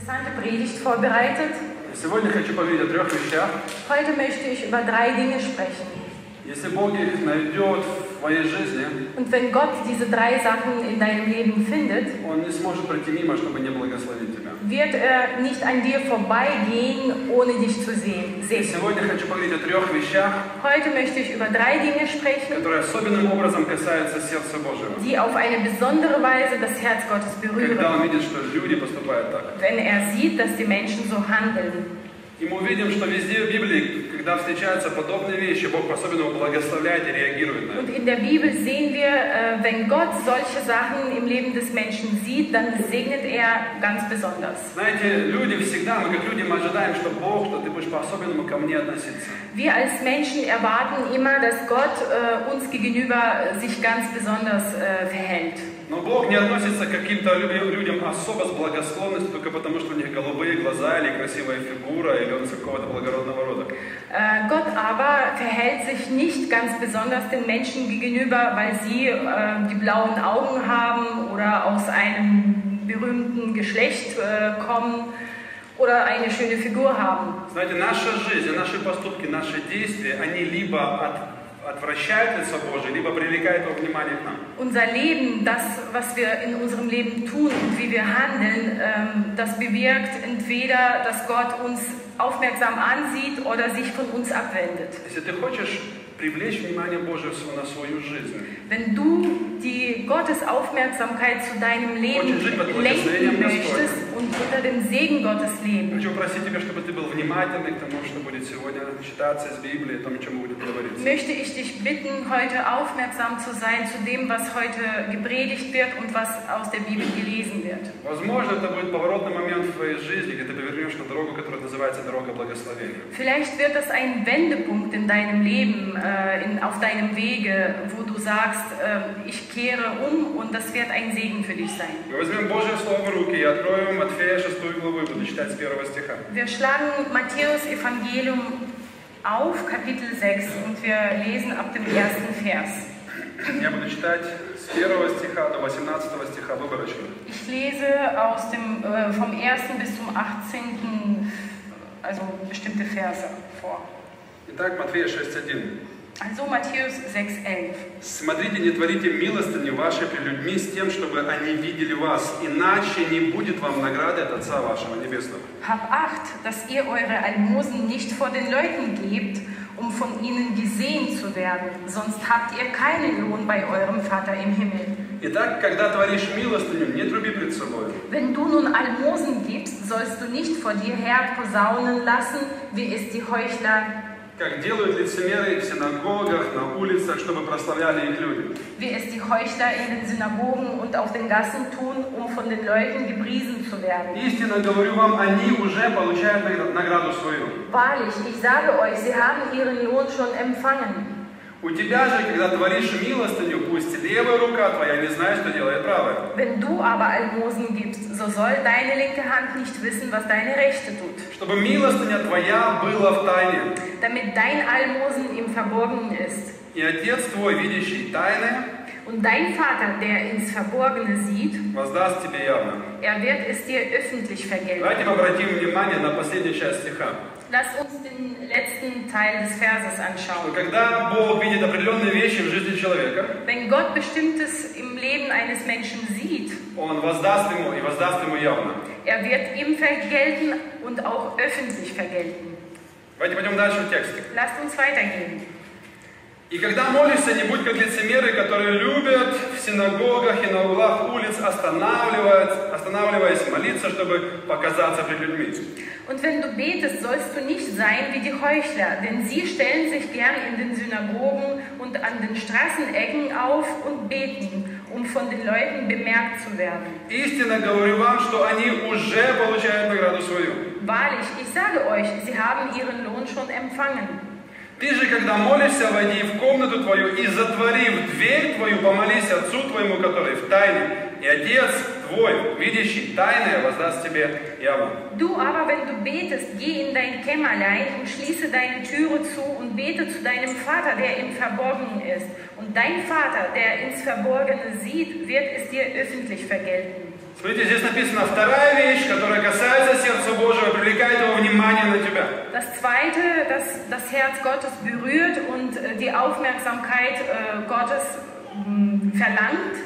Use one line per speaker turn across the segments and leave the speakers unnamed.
interessante Predigt vorbereitet.
Сегодня хочу поговорить о 3 вещах.
Heute möchte ich über 3 Dinge sprechen.
Если Бог их найдет в твоей жизни,
Und wenn Gott diese 3 Sachen in deinem Leben findet,
Он не сможет пройти мимо, чтобы не благословить тебя.
wird er nicht an dir vorbeigehen, ohne dich zu sehen.
Сегодня хочу поговорить о 3 вещах,
Heute möchte ich über 3 Dinge sprechen,
которые особенным образом касаются сердца Божьего.
die auf eine besondere Weise das Herz Gottes berühren.
Когда Он видит, что люди поступают так.
Wenn er sieht, dass die Menschen so handeln.
И мы увидим, что везде в Библии, когда встречаются подобные вещи, Бог по-особенному благословляет и реагирует на
Und
это.
in der Bibel sehen wir, wenn Gott solche Sachen im Leben des Menschen sieht, dann segnet er ganz besonders.
Знаете, люди всегда, мы как люди, мы ожидаем, что Бог, что ты будешь по-особенному ко мне относиться.
Wir als Menschen erwarten immer, dass Gott uns gegenüber sich ganz besonders verhält.
Но Бог не относится к каким-то людям особо с благосклонностью только потому, что у них голубые глаза или красивая фигура, или он из какого-то благородного рода.
Gott aber verhält sich nicht ganz besonders den Menschen gegenüber, weil sie die blauen Augen haben oder aus einem berühmten Geschlecht kommen oder eine schöne Figur haben.
Знаете, наша жизнь, наши поступки, наши действия, они либо отвращают лицо Божие, либо привлекают его внимание к нам.
Unser Leben, das, was wir in unserem Leben tun und wie wir handeln, das bewirkt entweder, dass Gott uns aufmerksam ansieht oder sich von uns abwendet.
Если ты хочешь привлечь внимание Божие на свою жизнь,
Wenn du die Gottes Aufmerksamkeit zu deinem Leben lenken möchtest und unter dem Segen Gottes leben,
хочу просить тебя, чтобы ты был внимательный к тому, что будет сегодня читаться из Библии, о том, о чем будет говориться.
möchte ich dich bitten, heute aufmerksam zu sein zu dem, was heute gepredigt wird und was aus der Bibel gelesen wird.
Возможно, это будет поворотный момент в твоей жизни, где ты повернешь на дорогу, которая называется дорога благословения.
Vielleicht wird das ein Wendepunkt in deinem Leben, auf deinem Wege, wo du sagst, ich kehre um und das wird ein Segen für dich sein.
Мы возьмем Божье Слово в руки и откроем Матфея 6 главу и буду читать с 1 стиха.
Wir schlagen Matthäus Evangelium auf, Kapitel 6, und wir lesen ab dem 1. Vers.
Я буду читать с 1 стиха до 18 стиха выборочно.
Ich lese vom 1. bis zum 18. also bestimmte Verse vor.
Итак, Матфея 6:1.
Also Matthäus 6,11.
Смотрите, не творите милостыню вашей пред людьми с тем, чтобы они видели вас, иначе не будет вам награды от Отца вашего Небесного.
Habt Acht, dass ihr eure Almosen nicht vor den Leuten gebt, um von ihnen gesehen zu werden, sonst habt ihr keinen Lohn bei eurem Vater im Himmel.
Итак, когда творишь милостыню, не труби пред собой.
Wenn du nun Almosen gibst, sollst du nicht vor dir her posaunen lassen, wie es die Heuchler
Как делают лицемеры в синагогах, на улицах, чтобы прославляли их люди.
wie es die Heuchler in den Synagogen und auf den Gassen tun, um von den Leuten gepriesen zu werden.
Истинно говорю вам, они уже получают награду свою.
Wahrlich, ich sage euch, sie haben ihren Lohn schon empfangen.
У тебя же, когда творишь милостыню, пусть левая рука твоя не знает, что делает правая.
Wenn du aber Almosen gibst, so soll deine linke Hand nicht wissen, was deine rechte tut.
Чтобы милостыня твоя была в тайне.
Damit dein Almosen im Verborgenen ist.
И Отец твой, видящий тайное,
Und dein Vater, der ins Verborgene sieht,
воздаст тебе явно.
er wird es dir öffentlich vergelten.
Давайте мы обратим внимание на последнюю часть стиха.
Lass uns den letzten Teil des Verses anschauen.
Когда Бог видит определенные вещи в жизни человека,
Wenn Gott Bestimmtes im Leben eines Menschen sieht,
Он воздаст ему явно.
er wird ihm vergelten und auch öffentlich vergelten.
Давайте пойдем дальше в тексте.
Lasst uns weitergehen.
И когда молишься, не будь как лицемеры, которые любят в синагогах и на углах улиц, останавливаясь молиться, чтобы показаться пред людьми.
Und wenn du betest, sollst du nicht sein wie die Heuchler, denn sie stellen sich gern in den Synagogen und an den Straßenecken auf und beten, um von den Leuten bemerkt zu werden.
Истинно говорю вам, что они уже получают награду свою.
Wahrlich, ich sage euch, sie haben ihren Lohn schon empfangen.
Ты же, когда молишься, войди в комнату твою и, затворив дверь твою, помолись Отцу твоему, который в тайне, и Отец твой, видящий тайное, воздаст тебе явно.
Du aber, wenn du betest, geh in dein Kämmerlein und schließe deine Türe zu und bete zu deinem Vater, der im Verborgenen ist. Und dein Vater, der ins Verborgene sieht, wird es dir öffentlich vergelten.
Смотрите, здесь написана вторая вещь, которая касается
Das Zweite, dass das Herz Gottes berührt und die Aufmerksamkeit Gottes verlangt.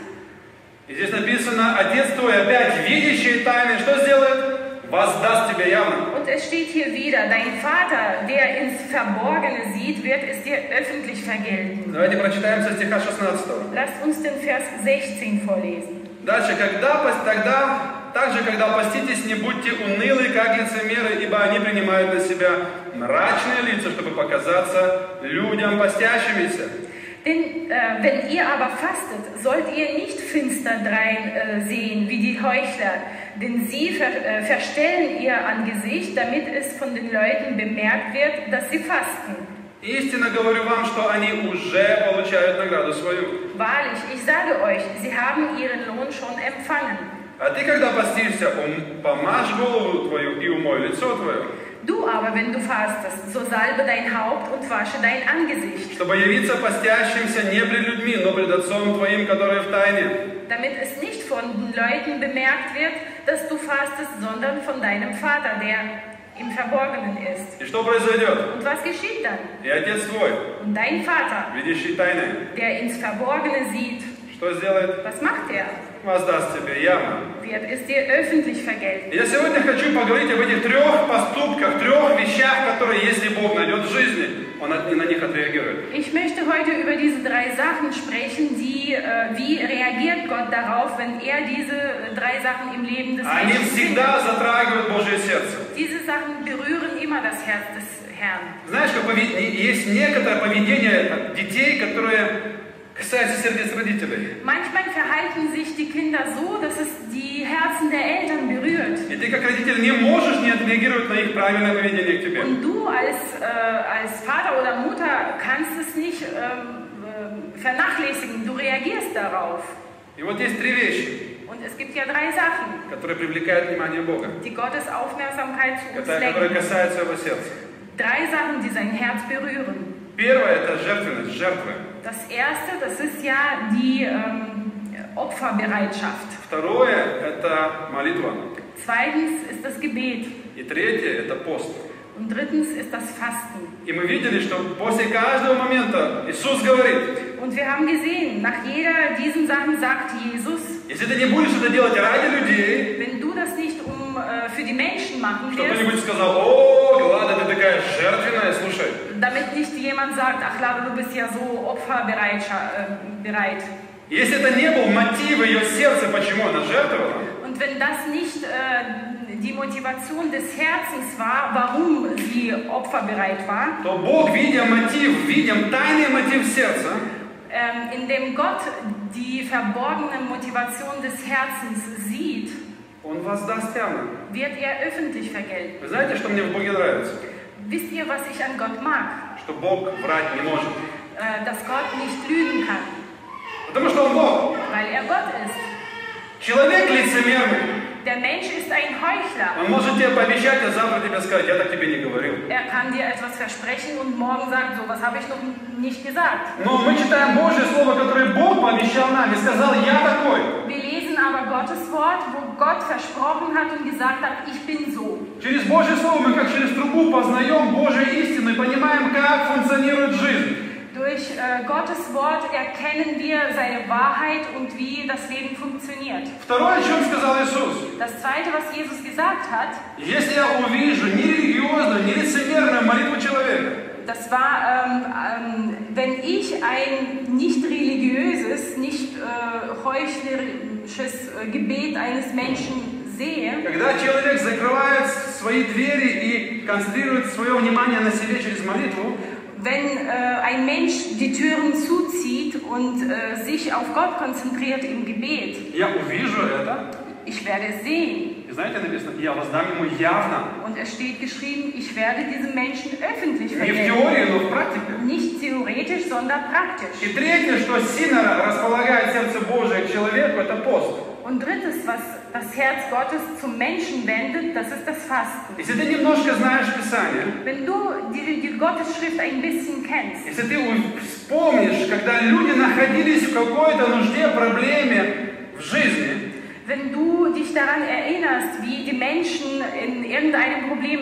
И здесь написано, Отец твой, опять видящий тайны, что сделает? Воздаст тебе явно.
Und es steht hier wieder, dein Vater, der ins Verborgene sieht, wird es dir öffentlich vergelten.
Давайте прочитаем со стиха 16.
Lasst uns den Vers 16 vorlesen.
Дальше, также, когда поститесь, не будьте унылы, как лицемеры, ибо они принимают на себя мрачные лица, чтобы показаться людям постящимися.
Denn wenn ihr aber fastet, sollt ihr nicht finster drein sehen wie die Heuchler, denn sie verstellen ihr Angesicht, damit es von den Leuten bemerkt wird, dass sie fasten.
Истинно говорю вам, что они уже получают награду свою.
Wahrlich, ich sage euch, sie haben ihren Lohn schon empfangen.
А ты, когда постишься, помажь голову твою и умой лицо твое.
Du aber, wenn du fastest, so salbe dein Haupt und wasche dein Angesicht.
Чтобы явиться постящимся не пред людьми, но пред Отцом твоим, который в тайне.
Damit es nicht von den Leuten bemerkt wird, dass du fastest, sondern von deinem Vater, der im Verborgenen ist.
И что произойдет?
Und was geschieht dann?
И Отец твой,
Und dein Vater,
видящий тайны,
der ins Verborgene sieht,
что сделает?
was macht er?
Воздаст тебе явно.
Wird es dir öffentlich vergelten.
Я сегодня хочу поговорить об этих трех поступках, трех вещах, которые, если Бог найдет в жизни, Он на них отреагирует.
Ich möchte heute über diese drei Sachen sprechen, wie reagiert Gott darauf, wenn er diese drei Sachen im Leben des
Они
Menschen
всегда затрагивают Божье сердце.
Diese Sachen berühren immer das Herz des Herrn.
Знаешь, есть некоторое поведение детей, которое касается сердец родителей.
Manchmal verhalten sich die Kinder so, dass es die Herzen der Eltern berührt.
И ты как родитель не можешь не отреагировать на их правильное поведение к тебе.
Und du als Vater oder Mutter kannst es nicht vernachlässigen. Du reagierst darauf.
И вот есть три вещи,
Und es gibt ja drei Sachen,
которые привлекают внимание Бога,
die Gottes Aufmerksamkeit zu uns
которые
lenken.
касаются его сердца.
Drei Sachen, die sein Herz berühren.
Первое – это жертвенность, жертвы.
Das erste, das ist ja die Opferbereitschaft.
Второе – это молитва.
Zweitens ist das Gebet.
И третье – это пост.
Und drittens ist das Fasten.
И мы видели, что после каждого момента Иисус говорит,
Und wir haben gesehen, nach jeder diesen Sachen sagt Jesus,
если ты не будешь это делать ради людей,
wenn du das nicht für die Menschen machen
что
wirst,
кто-нибудь сказал, о, Лада, ты такая жертвенная, слушай.
damit nicht jemand sagt, ach Lada, du bist ja so opferbereit.
Если это не был мотив ее сердца, почему она жертвовала,
Und wenn das nicht die Motivation des Herzens war, warum sie opferbereit war,
то Бог, видя мотив, видя тайный мотив сердца,
indem Gott die verborgene Motivation des Herzens sieht,
Он воздаст явно.
wird er öffentlich vergelten.
Вы знаете, что мне в Боге нравится?
Wisst ihr, was ich an Gott mag?
Что Бог врать не может.
Dass Gott nicht lügen kann,
Потому что Он Бог.
weil er Gott ist.
Человек лицемерный.
Der Mensch ist ein Heuchler.
Он может тебе пообещать, а завтра тебе сказать, я так тебе не говорил.
Er kann dir etwas versprechen und morgen sagen, so was habe ich noch nicht gesagt.
Но мы читаем Божье Слово, которое Бог пообещал нам и сказал, я такой.
Wir lesen aber Gottes Wort, wo Gott versprochen hat und gesagt hat, ich bin so.
Через Божье Слово мы как через трубу познаем Божью истину и понимаем, как функционирует жизнь.
Durch Gottes Wort erkennen wir seine Wahrheit und wie das Leben funktioniert.
Второе, о чем сказал Иисус.
Das Zweite, was Jesus gesagt hat,
Если я увижу нерелигиозную, нелицемерную молитву человека,
das war, wenn ich ein nicht religiöses, nicht heuchlerisches Gebet eines Menschen sehe,
когда человек закрывает свои двери и концентрирует свое внимание на себе через молитву,
wenn ein Mensch die Türen zuzieht und sich auf Gott konzentriert im Gebet,
я увижу это.
ich werde es sehen.
И знаете, написано, я воздам ему явно.
Und es steht geschrieben, ich werde diesem Menschen öffentlich
Не в
vergelten.
теории, но в практике.
Nicht theoretisch, sondern praktisch.
И третье, что сильно располагает сердце Божие к человеку, это пост.
Und drittes, was das Herz Gottes zum Menschen wendet, das ist das Fasten.
Если ты немножко знаешь Писание,
Wenn du die Gottesschrift ein bisschen kennst,
если ты вспомнишь, когда люди находились в какой-то нужде, проблеме в жизни,
Wenn du dich daran erinnerst, wie die Menschen in irgendeinem Problem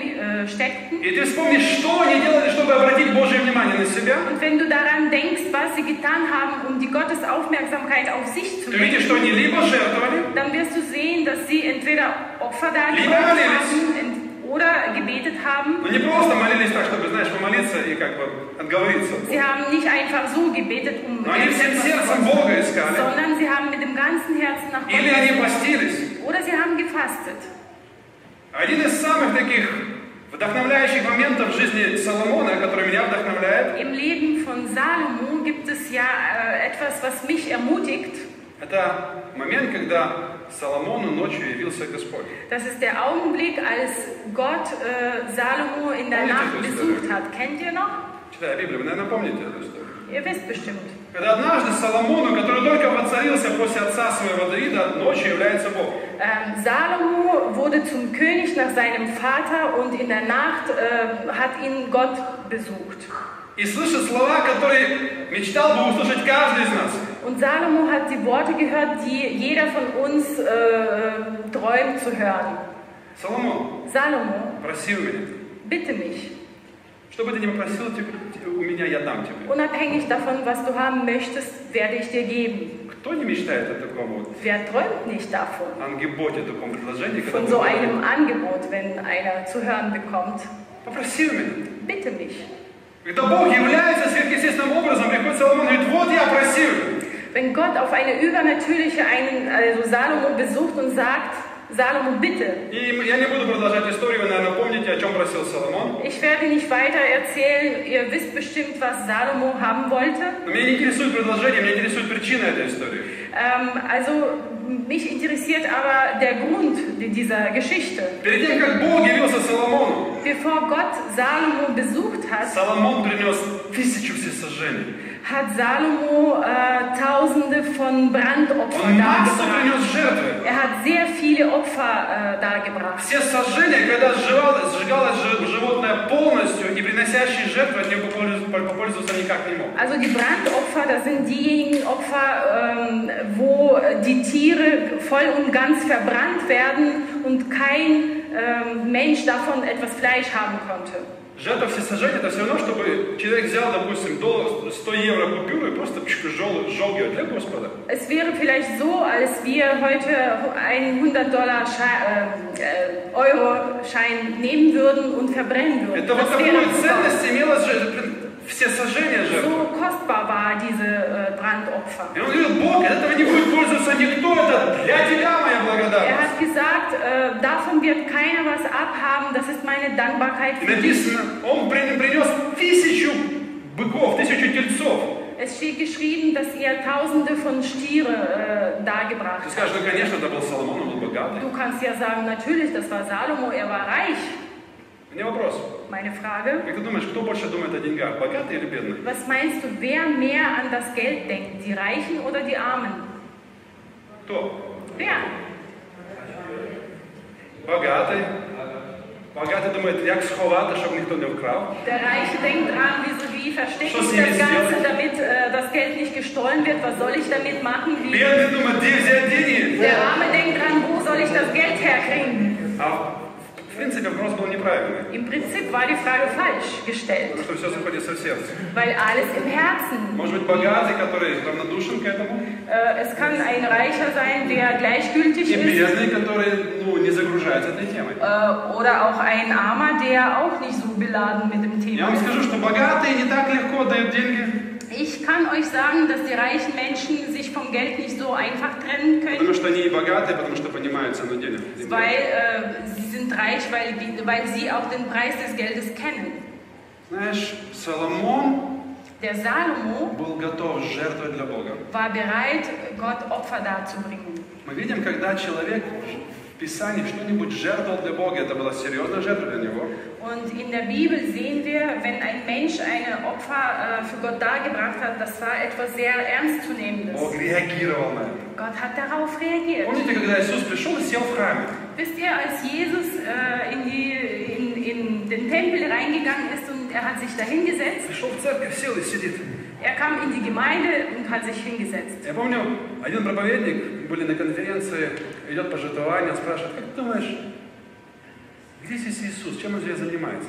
steckten,
и ты вспомнишь, что они делали, чтобы обратить Божье внимание на себя,
und wenn du daran denkst, was sie getan haben, um die Gottes Aufmerksamkeit auf sich zu
ты видишь,
lenken,
что они либо жертвовали,
dann wirst du sehen, dass sie entweder Opfer
Lieber
dargebracht
молились.
haben oder gebetet haben.
но не просто молились так, чтобы, знаешь, помолиться и как бы отговориться.
Sie haben nicht einfach so gebetet, um
Но они всем
irgendetwas
сердцем
zu
Бога искали,
sondern sie haben mit dem ganzen Herzen nach Gott
или они
gesucht.
постились.
Oder sie haben gefastet.
Один из самых таких вдохновляющих моментов в жизни Соломона, который меня вдохновляет,
Im Leben von Salomo gibt es ja etwas, was mich ermutigt.
это момент, когда Соломону ночью явился Господь.
Das ist der Augenblick, als Gott Salomo in der
Помните
Nacht
эту
besucht
историю?
hat. Kennt ihr noch?
Читая Библию, вы, наверное, помните эту историю.
Ihr wisst bestimmt.
Когда однажды Соломону, который только воцарился после отца своего Давида, ночью является Бог.
Salomo wurde zum König nach seinem Vater und in der Nacht hat ihn Gott besucht.
И слышит слова, которые мечтал бы услышать каждый из нас.
Und Salomo hat die Worte gehört, die jeder von uns träumt zu hören.
Соломон,
Salomo,
проси у меня.
bitte mich.
Что бы ты ни попросил у меня, я дам тебе.
Unabhängig davon, was du haben möchtest, werde ich dir geben.
Кто не мечтает о таком вот
Wer träumt nicht davon?
ангеботе, таком предложении, когда
Von
Бог
so
говорит,
einem Angebot, wenn einer zu hören bekommt.
попроси у меня.
Bitte mich.
Когда Бог является сверхъестественным образом, приходит Соломон и говорит, вот я просил.
Wenn Gott auf eine übernatürliche also Salomo besucht und sagt, Salomo, bitte.
И я не буду продолжать историю, вы, наверное, помните, о чем просил Соломон.
Ich werde nicht weiter erzählen, ihr wisst bestimmt, was Salomo haben wollte.
Но меня не интересует предложение, меня интересует причина этой истории.
Also mich interessiert aber der Grund dieser Geschichte.
Перед тем, как Бог явился Соломону,
Bevor Gott Salomo besucht hat,
Соломон принес 1000 всесожжений.
hat Salomo Tausende von Brandopfern
Он массу
dargebracht.
принес жертвы.
Er hat sehr viele Opfer dargebracht.
Все сожжения, когда сжигалось животное полностью, и приносящий жертву от него попользоваться никак не мог.
Also die Brandopfer, das sind diejenigen Opfer, wo die Tiere voll und ganz verbrannt werden und kein Mensch davon etwas Fleisch haben konnte.
Жертва всесожжения это все равно, чтобы человек взял, допустим, 100 евро купюру и просто сжег ее для Господа.
Es wäre vielleicht so, als wir heute einen $100-Euro-Schein nehmen würden und verbrennen würden.
Это вот
Das wäre
такую ценность имело всесожжение жертвы.
so kostbar war diese Brandopfer.
И он говорил, Бог, от этого не будет пользоваться никто, это для тебя моя
Er
благодарность.
hat gesagt, davon wird keiner was abhaben, das ist meine Dankbarkeit
И
für dich.
написано, он принес 1000 быков, 1000 тельцов.
Es steht geschrieben, dass er Tausende von Stiere dargebracht
Ты
hat.
скажешь, ну конечно, это был Соломон, он был богатый.
Du kannst ja sagen, natürlich, das war Salomo, er war reich.
У меня вопрос.
Meine Frage,
Как ты думаешь, кто больше думает о деньгах, богатый или бедный?
was meinst du, wer mehr an das Geld denkt, die Reichen oder die Armen?
Кто?
Wer?
Богатый. Богатый думает, як сховати, щоб ніхто не вкрав.
Der Reiche denkt dran, wie verstecke
Was
ich
soll
das
ich
Ganze,
сделать?
damit das Geld nicht gestohlen wird, was soll ich damit machen?
Бедный думает, где взять деньги?
Der Arme denkt dran, wo soll ich das Geld herkriegen?
А в принципе вопрос был неправильный.
Im Prinzip war die Frage falsch gestellt,
Потому что все находится в сердце.
weil alles im Herzen.
Может быть, богатый, который равнодушен к этому,
Es kann ein Reicher sein, der gleichgültig
и
ist,
бедный, который не загружается этой темой.
oder auch ein Armer, der auch nicht so beladen mit dem
Я
Thema
вам
ist.
скажу, что богатые не так легко дают деньги,
Ich kann euch sagen, dass die reichen Menschen sich vom Geld nicht so einfach trennen können,
потому что они и богатые, потому что понимают цену денег.
weil sie sind reich, weil sie auch den Preis des Geldes kennen.
Знаешь, Соломон
Der Salomo
был готов жертвовать для Бога.
war bereit, Gott Opfer darzubringen.
Мы видим, когда человек в Писании что-нибудь жертвовал для Бога, это была серьезная жертва для него.
Und in der Bibel sehen wir, wenn ein Mensch eine Opfer für Gott dargebracht hat, das war etwas sehr Ernstzunehmendes.
Бог реагировал на это.
Gott hat darauf reagiert.
Помните, когда Иисус пришел и сел в храме?
Wisst ihr, als Jesus in den Tempel reingegangen ist und er hat sich da hingesetzt,
Пришел в церковь, сел и сидит.
er kam in die Gemeinde und hat sich hingesetzt.
Я помню, один проповедник были на конференции, идет пожертвование, спрашивает, как ты думаешь, где здесь Иисус, чем он здесь занимается?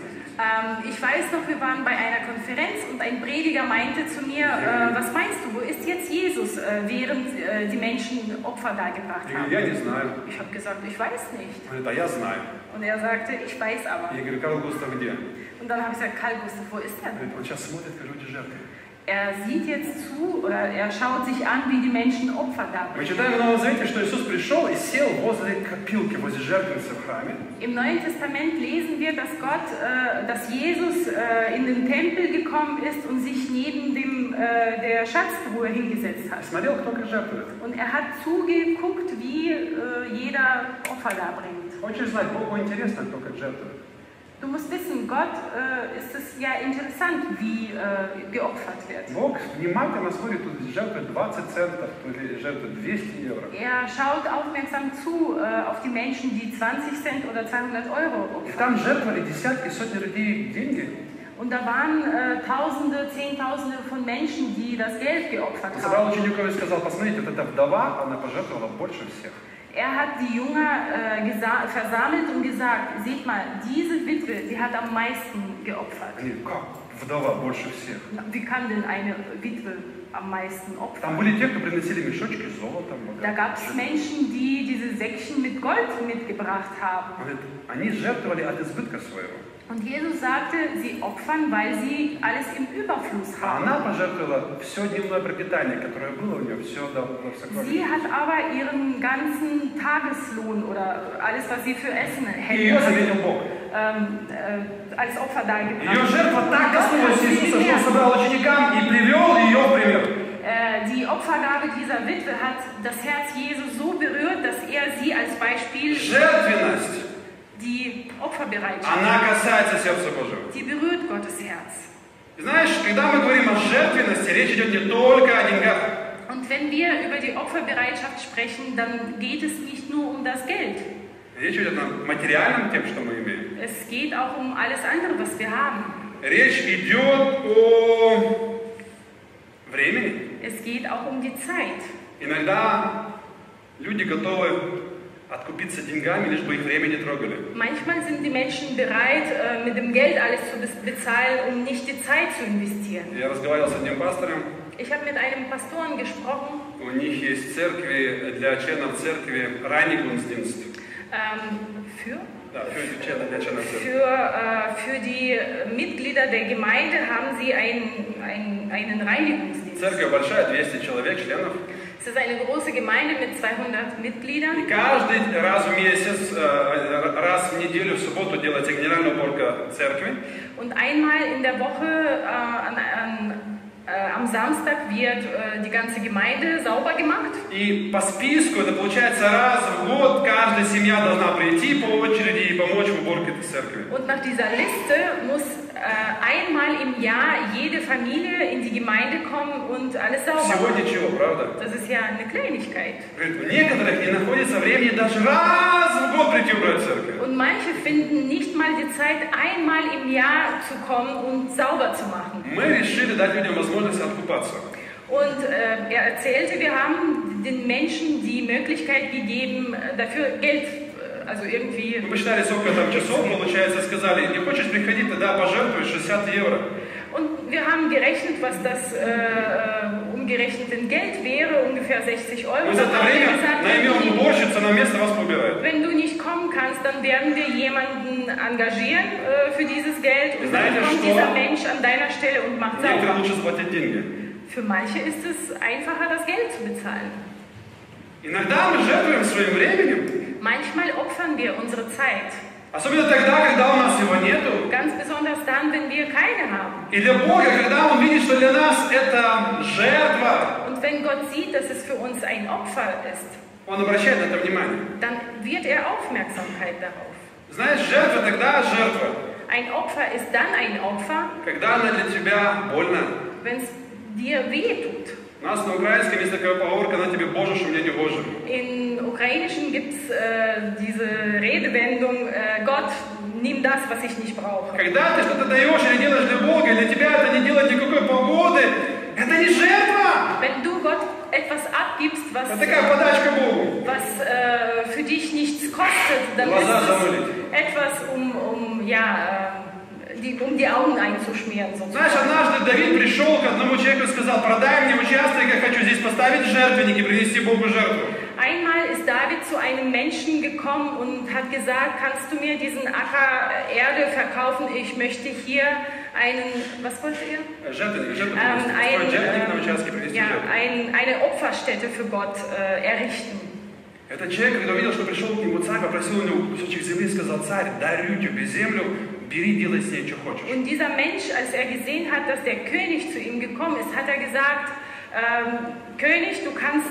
Ich weiß noch, wir waren bei einer Konferenz und ein Prediger meinte zu mir, was meinst du, wo ist jetzt Jesus, während die Menschen Opfer dargebracht
Я
haben?
говорю, я не знаю.
Ich habe gesagt, ich weiß nicht.
Он говорит, а я знаю.
Und er sagte, ich weiß aber.
Я говорю, Карл Густав где?
Und dann habe ich gesagt, Karl Gustav, wo ist er?
Он сейчас смотрит, как люди жертвуют.
Er sieht jetzt zu, oder er schaut sich an, wie die Menschen Opfer
Мы
darbringen.
читаем в Новом Завете, что Иисус пришел и сел возле копилки, возле жертвенницы в храме.
Im Neuen Testament lesen wir, dass Jesus in den Tempel gekommen ist und sich neben der Schatztruhe hingesetzt hat.
Смотрел, кто как жертвует.
Und er hat zugeguckt, wie jeder Opfer darbringt.
Хочешь знать, Богу интересно, кто как жертвует.
Du musst wissen, Gott ist es ja interessant, wie geopfert wird.
Бог внимательно смотрит, тут жертвует 20 центов, тут жертвует 200 евро.
Er schaut aufmerksam zu auf die Menschen, die 20 Cent oder 200 Euro
И
opfern.
там жертвовали десятки, сотни людей деньги.
Und da waren Tausende, Zehntausende von Menschen, die das Geld geopfert
Он собрал
haben.
учеников и сказал, посмотрите, вот эта вдова, она пожертвовала больше всех.
Er hat die Jünger versammelt und gesagt, seht mal, diese Witwe, die hat am meisten geopfert.
Они, как вдова больше всех?
Na, wie kann denn eine Witwe am meisten
Там
opfern?
были те, кто приносили мешочки с золотом.
Da gab es Menschen, die diese Säckchen mit Gold mitgebracht haben.
Он говорит, они жертвовали от избытка своего.
Und Jesus sagte, sie opfern, weil sie alles im Überfluss
А
haben.
она пожертвовала все дневное пропитание, которое было у нее, все дала в сокровище.
Sie hat aber ihren ganzen Tageslohn oder alles, was sie für Essen
И ее
hätte,
заметил Бог.
als Opfer
Ее
dargebracht.
жертва так коснулась Иисуса, что он собрал ученикам и привел ее в пример.
Die Opfergabe dieser Witwe hat das Herz Jesus so berührt, dass er sie als Beispiel
Жертвенность,
die Opferbereitschaft,
она касается сердца Божьего.
die berührt Gottes Herz.
И знаешь, когда мы говорим о жертвенности, речь идет не только о деньгах.
Und wenn wir über die Opferbereitschaft sprechen, dann geht es nicht nur um das Geld.
Речь идет о материальном тем, что мы имеем.
Es geht auch um alles andere, was wir haben.
Речь идет о времени.
Es geht auch um die Zeit.
Иногда люди готовы откупиться деньгами, лишь бы их время не трогали.
Manchmal sind die Menschen bereit, mit dem Geld alles zu bezahlen, um nicht die Zeit zu investieren.
Я разговаривал с одним пастором.
Ich habe mit einem Pastoren gesprochen.
У них есть церкви, для членов церкви Reinigungsdienst.
Für?
Да, для членов церкви.
Für die Mitglieder der Gemeinde haben sie einen Reinigungsdienst.
Церковь большая, 200 человек, членов.
Es ist eine große Gemeinde mit 200 Mitgliedern.
И каждый раз в месяц, раз в неделю, в субботу делается генеральная уборка церкви.
Und einmal in der Woche am Samstag wird die ganze Gemeinde sauber gemacht.
И по списку, это получается раз в год, каждая семья должна прийти по очереди и помочь в уборке этой церкви.
Und nach dieser Liste muss einmal im Jahr jede Familie in die Gemeinde kommen und alles sauber
Всего
machen.
ничего, правда?
Das ist ja eine Kleinigkeit.
Говорит, у некоторых не находится времени даже раз в год прийти убрать церковь.
Und manche finden nicht mal die Zeit, einmal im Jahr zu kommen und sauber zu machen.
Мы решили дать людям возможность откупаться.
Und er erzählte, wir haben den Menschen die Möglichkeit gegeben, dafür Geld, also irgendwie...
Мы посчитали, сколько там часов получается, сказали, не хочешь приходить, тогда пожертвуй 60 евро.
Und wir haben gerechnet, was das umgerechnet in Geld wäre, ungefähr 60 Euro.
Мы за это время наймем уборщицу, на место вас побирает.
Wenn du nicht kommen kannst, dann werden wir jemanden engagieren für dieses Geld und dann
Знаете,
kommt
что?
dieser Mensch an deiner Stelle und macht
Некоторые
sauber.
лучше заплатить деньги.
Für manche ist es einfacher, das Geld zu bezahlen.
Иногда мы жертвуем своим временем.
Manchmal opfern wir unsere Zeit.
Особенно тогда, когда у нас его нету.
Ganz besonders dann, wenn wir keine haben.
И для Бога, когда Он видит, что для нас это жертва,
Und wenn Gott sieht, dass es für uns ein Opfer ist,
Он обращает на это внимание.
dann wird er Aufmerksamkeit darauf.
Знаешь, жертва тогда жертва,
Ein Opfer ist dann ein Opfer,
когда она для тебя больно.
wenn es dir weh tut.
У нас на украинском есть такая поговорка, на тебе Боже, что мне не Боже.
In Ukrainischen gibt es diese Redewendung, Gott, nimm das, was ich nicht brauche.
Когда ты что-то даешь или делаешь для Бога, и для тебя это не делает никакой погоды, это не жертва.
Wenn du Gott etwas abgibst, was
Вот такая подачка Богу.
für dich nichts kostet, dann ist
Глаза
es
замылить.
etwas, um die Augen einzuschmieren.
Знаешь,
Sozusagen.
однажды Давид пришел к одному человеку и сказал: продай мне участок, я хочу здесь поставить жертвенник и принести Богу жертву.
Einmal ist David zu einem Menschen gekommen und hat gesagt, kannst du mir diesen Acker Erde verkaufen? Ich möchte hier was wollt ihr?
Жертвенник на участке принести жертву.
Eine Opferstätte für Gott errichten.
Этот человек, когда увидел, что пришел к нему царь, попросил у него кусочек земли и сказал: царь, дарю тебе землю, бери, делай с ней, что хочешь.
Und dieser Mensch, als er gesehen hat, dass der König zu ihm gekommen ist, hat er gesagt, König, du kannst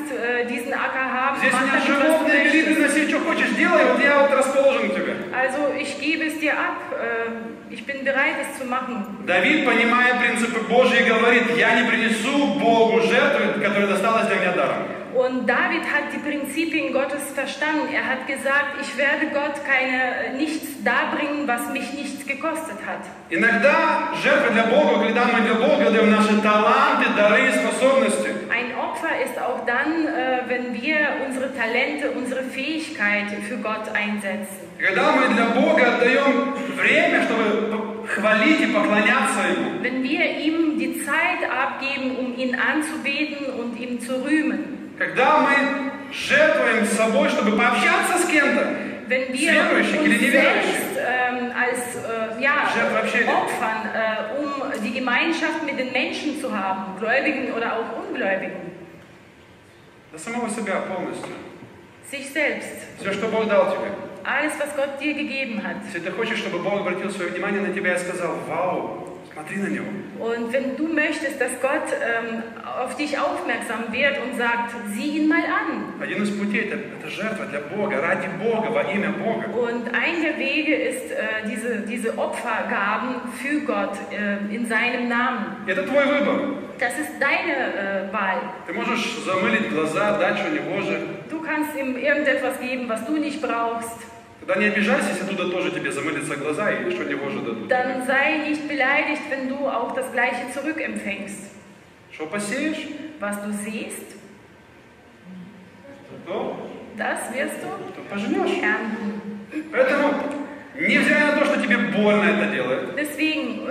diesen Acker haben,
Здесь у
mach
меня
damit, was du
животные, бери,
möchtest.
приноси, что хочешь, делай, вот я вот расположен к тебе.
Also ich gebe es dir ab, ich bin bereit, es zu machen.
Давид, понимая принципы Божьи, говорит: я не принесу Богу жертву, которая досталась для меня даром.
Und David hat die Prinzipien Gottes verstanden. Er hat gesagt, ich werde Gott nichts darbringen, was mich nichts gekostet hat.
Иногда жертва для Бога, когда мы для Бога даем наши таланты, дары и способности.
Ein Opfer ist auch dann, wenn wir unsere Talente, unsere Fähigkeit für Gott einsetzen.
Когда мы для Бога отдаем время, чтобы хвалить и поклоняться Ему.
Wenn wir ihm die Zeit abgeben, um ihn anzubeten und ihm zu rühmen.
Когда мы жертвуем собой, чтобы пообщаться с кем-то,
Wenn wir uns selbst opfern, um die Gemeinschaft mit den Menschen zu haben, Gläubigen oder auch Ungläubigen.
до самого себя полностью.
Sich selbst.
Все, что Бог дал тебе.
Alles, was Gott dir gegeben hat.
Если ты хочешь, чтобы Бог обратил свое внимание на тебя и сказал: вау, смотри на него.
Und wenn du möchtest, dass Gott auf dich aufmerksam wird und sagt, sieh ihn mal an.
Один из путей это жертва для Бога, ради Бога, во имя Бога.
Und ein der Wege ist diese Opfergaben für Gott in seinem Namen.
Это твой выбор.
Das ist deine Wahl.
Ты можешь замылить глаза, дать, что не гоже.
Du kannst ihm irgendetwas geben, was du nicht brauchst.
Тогда не обижайся, если туда тоже тебе замылятся глаза и что не гоже дадут.
Dann sei nicht beleidigt, wenn du auch das Gleiche zurückempfängst.
Что посеешь,
Was du siehst,
то
das wirst du
пожнешь.
ernten.
Поэтому, невзирая на то, что тебе больно это делает,
Deswegen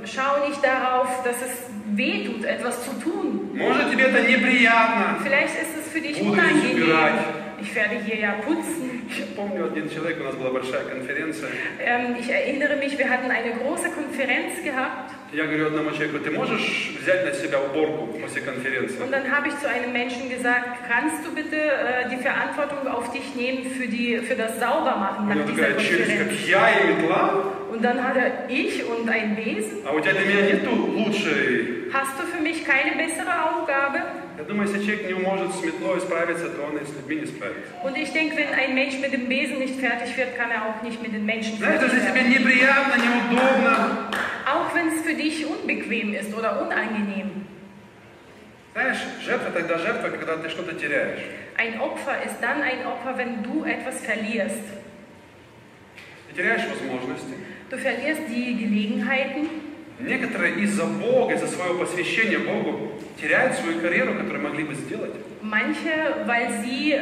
schau nicht darauf, dass es weh tut, etwas zu tun.
может тебе это неприятно.
Vielleicht ist es für dich
Буду здесь
unangenehm.
убирать.
Ich werde hier ja putzen.
Я помню, один человек, у нас была большая конференция.
Ich erinnere mich, wir hatten eine große Konferenz gehabt.
Я говорю одному человеку: ты можешь взять на себя уборку после конференции?
Und dann habe ich zu einem Menschen gesagt, kannst du bitte die Verantwortung auf dich nehmen für das Saubermachen
У
nach
него
dieser
такая челюсть, как
Konferenz?
я и метла.
Und dann hat er ich und ein Besen.
А у тебя для меня нету лучшей.
Hast du für mich keine bessere Aufgabe?
Я думаю, если человек не может с метлой справиться, то он и с людьми не справится.
Und ich denke, wenn ein Mensch mit dem Besen nicht fertig wird, kann er auch nicht mit den Menschen
Знаешь,
fertig
если тебе
werden.
неприятно, неудобно,
Auch wenn es für dich unbequem ist oder unangenehm.
знаешь, жертва тогда жертва, когда ты что-то теряешь.
Ein Opfer ist dann ein Opfer, wenn du etwas verlierst.
Ты теряешь возможности.
Du verlierst die Gelegenheiten.
Некоторые из-за Бога, из-за своего посвящения Богу, теряют свою карьеру, которую могли бы сделать.
Manche, weil sie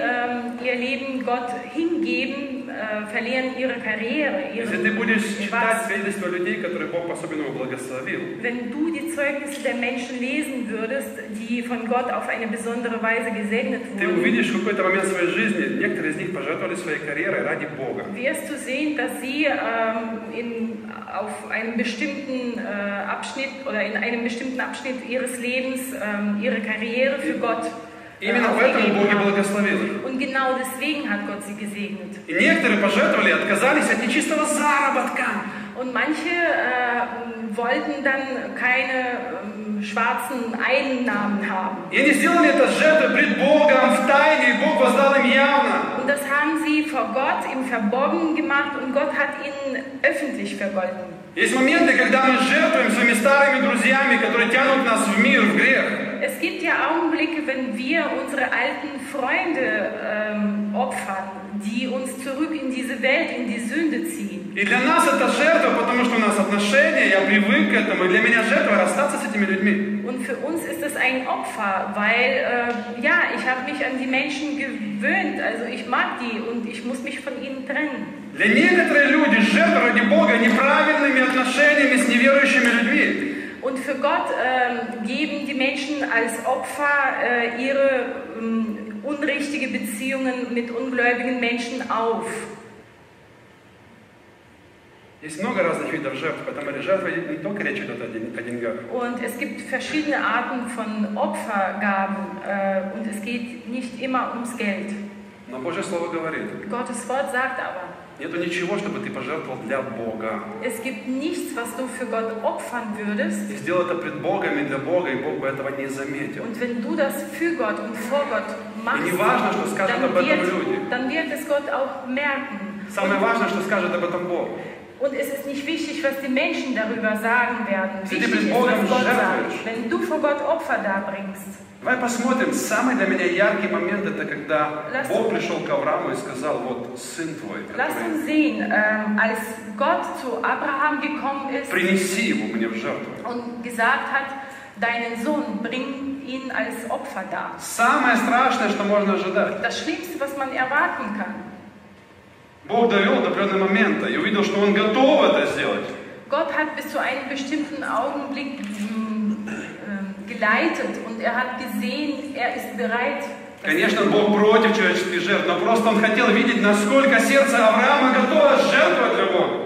ihr Leben Gott hingeben, verlieren ihre Karriere,
Если ты будешь
ihren
читать
was.
свидетельства людей, которые Бог по-особенному благословил,
Wenn du die Zeugnisse der Menschen lesen würdest, die von Gott auf eine besondere Weise gesegnet
ты
wurden,
увидишь в какой-то момент своей жизни, некоторые из них пожертвовали своей карьерой ради Бога.
wirst du sehen, dass sie auf einem bestimmten Abschnitt oder in einem bestimmten Abschnitt ihres Lebens ihre Karriere für Gott
Именно поэтому Бог и
haben.
благословил их.
Und genau deswegen hat Gott sie gesegnet.
И некоторые пожертвовали и отказались от нечистого заработка.
Und manche wollten dann keine schwarzen Einnahmen haben.
И они сделали это с жертвой пред Богом в тайне, и Бог воздал им явно.
Und das haben sie vor Gott im Verborgenen gemacht und Gott hat ihnen öffentlich vergolten.
Есть моменты, когда мы жертвуем своими старыми друзьями, которые тянут нас в мир, в грех.
Es gibt ja Augenblicke, wenn wir unsere alten Freunde opfern, die uns zurück in diese Welt, in die Sünde ziehen.
И для нас это жертва, потому что у нас отношения, я привык к этому, и для меня жертва расстаться с этими людьми.
Und für uns ist es ein Opfer, weil ja, ich habe mich an die Menschen gewöhnt, also ich mag die und ich muss mich von ihnen trennen.
Для некоторых люди жертва ради Бога неправильными отношениями с неверующими людьми.
Und für Gott geben die Menschen als Opfer ihre unrichtige Beziehungen mit ungläubigen Menschen auf.
Есть много разных видов жертв, поэтому жертва не только речь идет о деньгах.
Und es gibt verschiedene Arten von Opfergaben und es geht nicht immer ums Geld.
Но Божье Слово говорит,
Gottes Wort sagt aber,
нету ничего, чтобы ты пожертвовал для Бога.
es gibt nichts, was du für Gott opfern würdest.
И сделал это пред Богом и для Бога, и Бог бы этого не заметил.
Und wenn du das für Gott und vor Gott machst,
И не важно, что скажут об этом люди.
dann wird es Gott auch merken.
Самое важное, что скажет об этом Бог.
Und es ist nicht wichtig, was die Menschen darüber sagen werden.
Ты
Wichtig
пред
ist,
Богом
was Gott
жертвуешь.
sagt. Wenn du vor Gott Opfer darbringst,
Давай посмотрим. Самый для меня яркий момент, это когда Бог пришел к Аврааму и сказал, вот сын твой,
lass
который...
uns sehen, als Gott zu Abraham gekommen ist
Принеси его мне в жертву.
und gesagt hat, deinen Sohn, bring ihn als Opfer dar.
Самое страшное, что можно ожидать.
Das Schlimmste, was man erwarten kann.
Bог довел до определенного момента и увидел, что он готов это сделать.
Gott hat bis zu einem bestimmten Augenblick geleitet und er hat gesehen, er ist bereit.
Конечно, Бог против человеческих жертв, но просто он хотел видеть, насколько сердце Авраама готово жертвовать для Бога.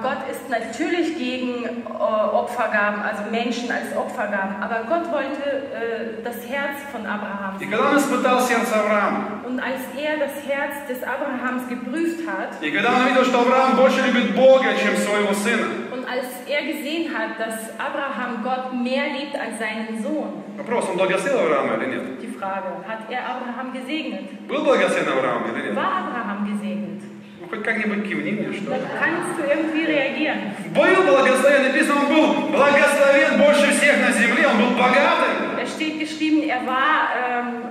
Gott ist natürlich gegen Opfergaben, also Menschen als Opfergaben, aber Gott wollte das Herz von Abraham.
И когда он испытал сердце Авраама,
Und als er das Herz des Abrahams geprüft hat,
и когда он увидел, что Авраам больше любит Бога, чем своего сына,
und als er gesehen hat, dass Abraham Gott mehr liebt als seinen Sohn,
вопрос, он благословил Авраама или нет?
die Frage, hat er Abraham gesegnet?
Был благословен Авраам или нет?
War Abraham gesegnet?
Ну, хоть как-нибудь кивни мне, что
Da
ли.
kannst du irgendwie reagieren.
Был благословен, написано, он был благословен больше всех на земле, он был богатым.
Es steht geschrieben, er war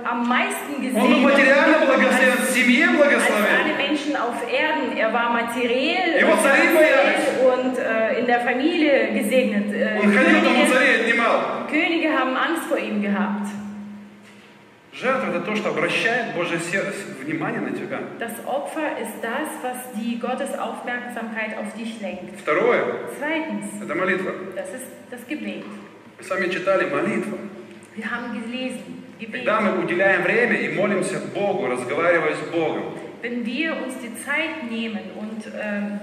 am meisten
Он был
gesegnet
материально благословен, в семье
als
благословен.
alle Menschen auf Erden. Er war materiell
Его цари боялись.
und in der Familie gesegnet.
Он ходил, тому царей отнимал.
Könige haben Angst vor ihm gehabt.
Жертва – это то, что обращает Божье внимание на тебя.
Das Opfer ist das, was die Gottes Aufmerksamkeit auf dich lenkt.
Второе
Zweitens,
– это молитва.
das ist das Gebet.
Мы с вами читали молитву.
Wir haben gelesen, Gebet.
Когда мы уделяем время и молимся Богу, разговаривая с Богом.
Wenn wir uns die Zeit nehmen und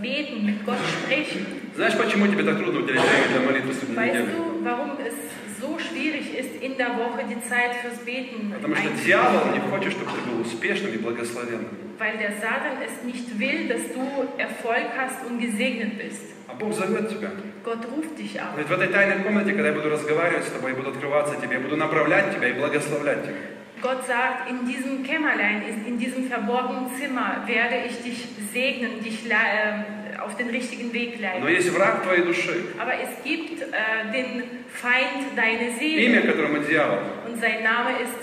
beten, mit Gott sprechen,
Знаешь, почему тебе так трудно уделять время для молитвы среди
weißt
недели?
du, warum es so schwierig ist, in der Woche die Zeit fürs Beten
Потому что
einzuplanen?
дьявол не хочет, чтобы ты был успешным и благословенным.
Weil der Satan es nicht will, dass du Erfolg hast und gesegnet bist.
А Бог зовет тебя.
Gott ruft dich auf.
Говорит, в этой тайной комнате, когда я буду разговаривать с тобой, я буду открываться тебе, я буду направлять тебя и благословлять тебя.
Gott sagt, in diesem Kämmerlein, in diesem verborgenen Zimmer werde ich dich segnen, dich auf den richtigen Weg
Но
leiten.
есть враг твоей души,
Aber es gibt den Feind deiner
имя
Seele
которому дьявол.
und sein Name ist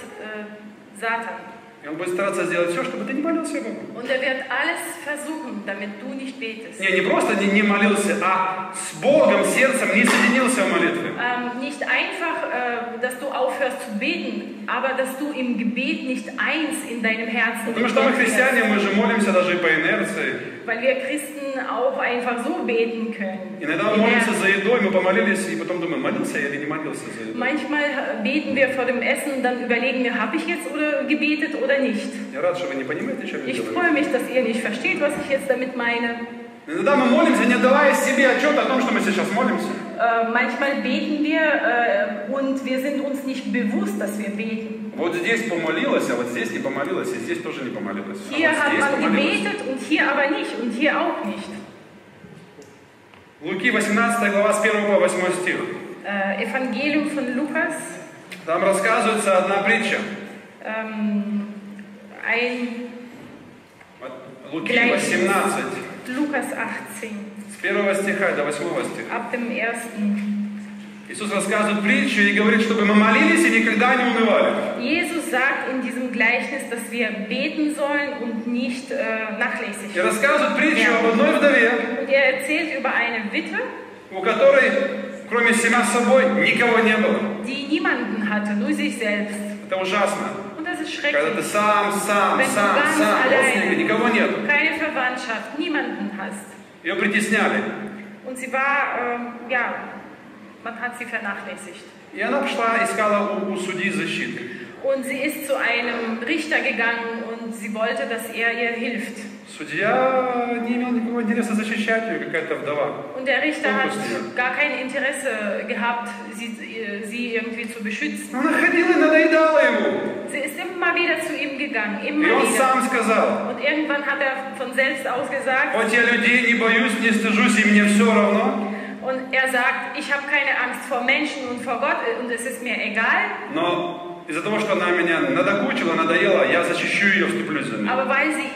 Satan.
И он будет стараться сделать все, чтобы ты не молился Богу.
Und er wird alles versuchen, damit du nicht betest.
Не просто не молился, а с Богом, сердцем не соединился в молитве.
Nicht einfach, dass du aufhörst zu beten, aber dass du im Gebet nicht eins in deinem Herzen
Потому
mit
что мы
Gott
христиане,
wirst.
мы же молимся даже и по инерции.
Weil wir Christen auch einfach so beten können.
Иногда мы молимся за едой, мы помолились, и потом думаем, молился я или не молился за едой.
Manchmal beten wir vor dem Essen, dann überlegen wir, habe ich jetzt oder gebetet oder nicht.
Я рад, что вы не понимаете, что я
Ich
говорю.
freue mich, dass ihr nicht versteht, was ich jetzt damit meine.
Иногда мы молимся, не давая себе отчет о том, что мы сейчас молимся.
Manchmal beten wir und wir sind uns nicht bewusst, dass wir beten.
Вот здесь помолилась, а вот здесь не помолилась, и здесь тоже не помолилась. А
Hier
вот
hat
здесь
man
помолилась.
gebetet und hier aber nicht und hier auch nicht.
Луки 18 глава с 1 по 8 стих.
Evangelium von Lukas,
Там рассказывается одна притча. Луки 18,
Lukas 18,
с 1 стиха до 8 стиха.
ab dem ersten.
Иисус рассказывает притчу и говорит, чтобы мы молились и никогда не унывали.
Jesus sagt in diesem Gleichnis, dass wir beten sollen und nicht nachlässig.
И рассказывает притчу об одной вдове,
Und er erzählt über eine Witwe,
у которой, кроме себя собой, никого не было.
die niemanden hatte, nur sich selbst.
Это ужасно.
Und das ist
Когда ты
schrecklich.
сам,
Wenn du ganz
родственника,
allein,
никого нету.
keine Verwandtschaft, niemanden hast.
Ее притесняли.
Und sie war, ja, man hat sie vernachlässigt.
И она пошла, искала у судьи защиты.
Und sie ist zu einem Richter gegangen und sie wollte, dass er ihr hilft.
Судья не имел никакого интереса защищать ее, какая-то вдова.
Und der Richter hat gar kein Interesse gehabt, sie irgendwie zu beschützen.
Она ходила и надоедала ему.
Sie ist immer wieder zu ihm gegangen,
И
immer
он
wieder.
сам сказал:
Und irgendwann hat er von selbst aus gesagt,
хоть я людей не боюсь, не стыжусь, и мне все равно,
und er sagt, ich habe keine Angst vor Menschen und vor Gott und es ist mir egal.
но из-за того, что она меня надокучила, надоела, я защищу ее, вступлюсь за нее.
Aber weil sie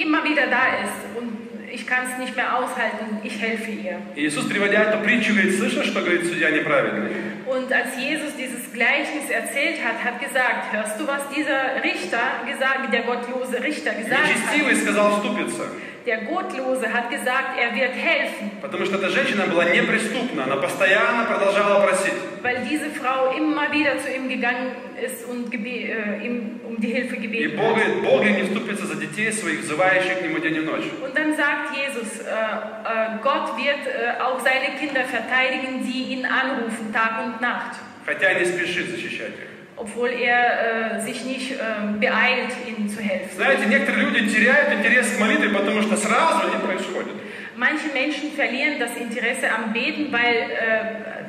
immer wieder da ist und ich kann es nicht mehr aushalten, ich helfe ihr.
И Иисус, приводя эту притчу, говорит: слышишь, что говорит судья неправильный?
Und als Jesus dieses Gleichnis erzählt hat, hat gesagt, hörst du, was dieser Richter gesagt, der gottlose Richter gesagt hat?
Нечестивый сказал вступиться,
Der Gottlose hat gesagt, er wird helfen,
потому что эта женщина была неприступна, она постоянно продолжала просить.
weil diese Frau immer wieder zu ihm gegangen ist und ihm um die Hilfe
И
gebeten
Бог
hat.
говорит: Бог не вступится за детей своих, взывающих к Нему день и ночь.
Und dann sagt Jesus, Gott wird auch seine Kinder verteidigen, die ihn anrufen, Tag und Nacht.
Хотя не спешит защищать их.
Obwohl er sich nicht beeilt, ihnen zu helfen.
Знаете, некоторые люди теряют интерес к молитве, потому что сразу не происходит.
Manche Menschen verlieren das Interesse am Beten, weil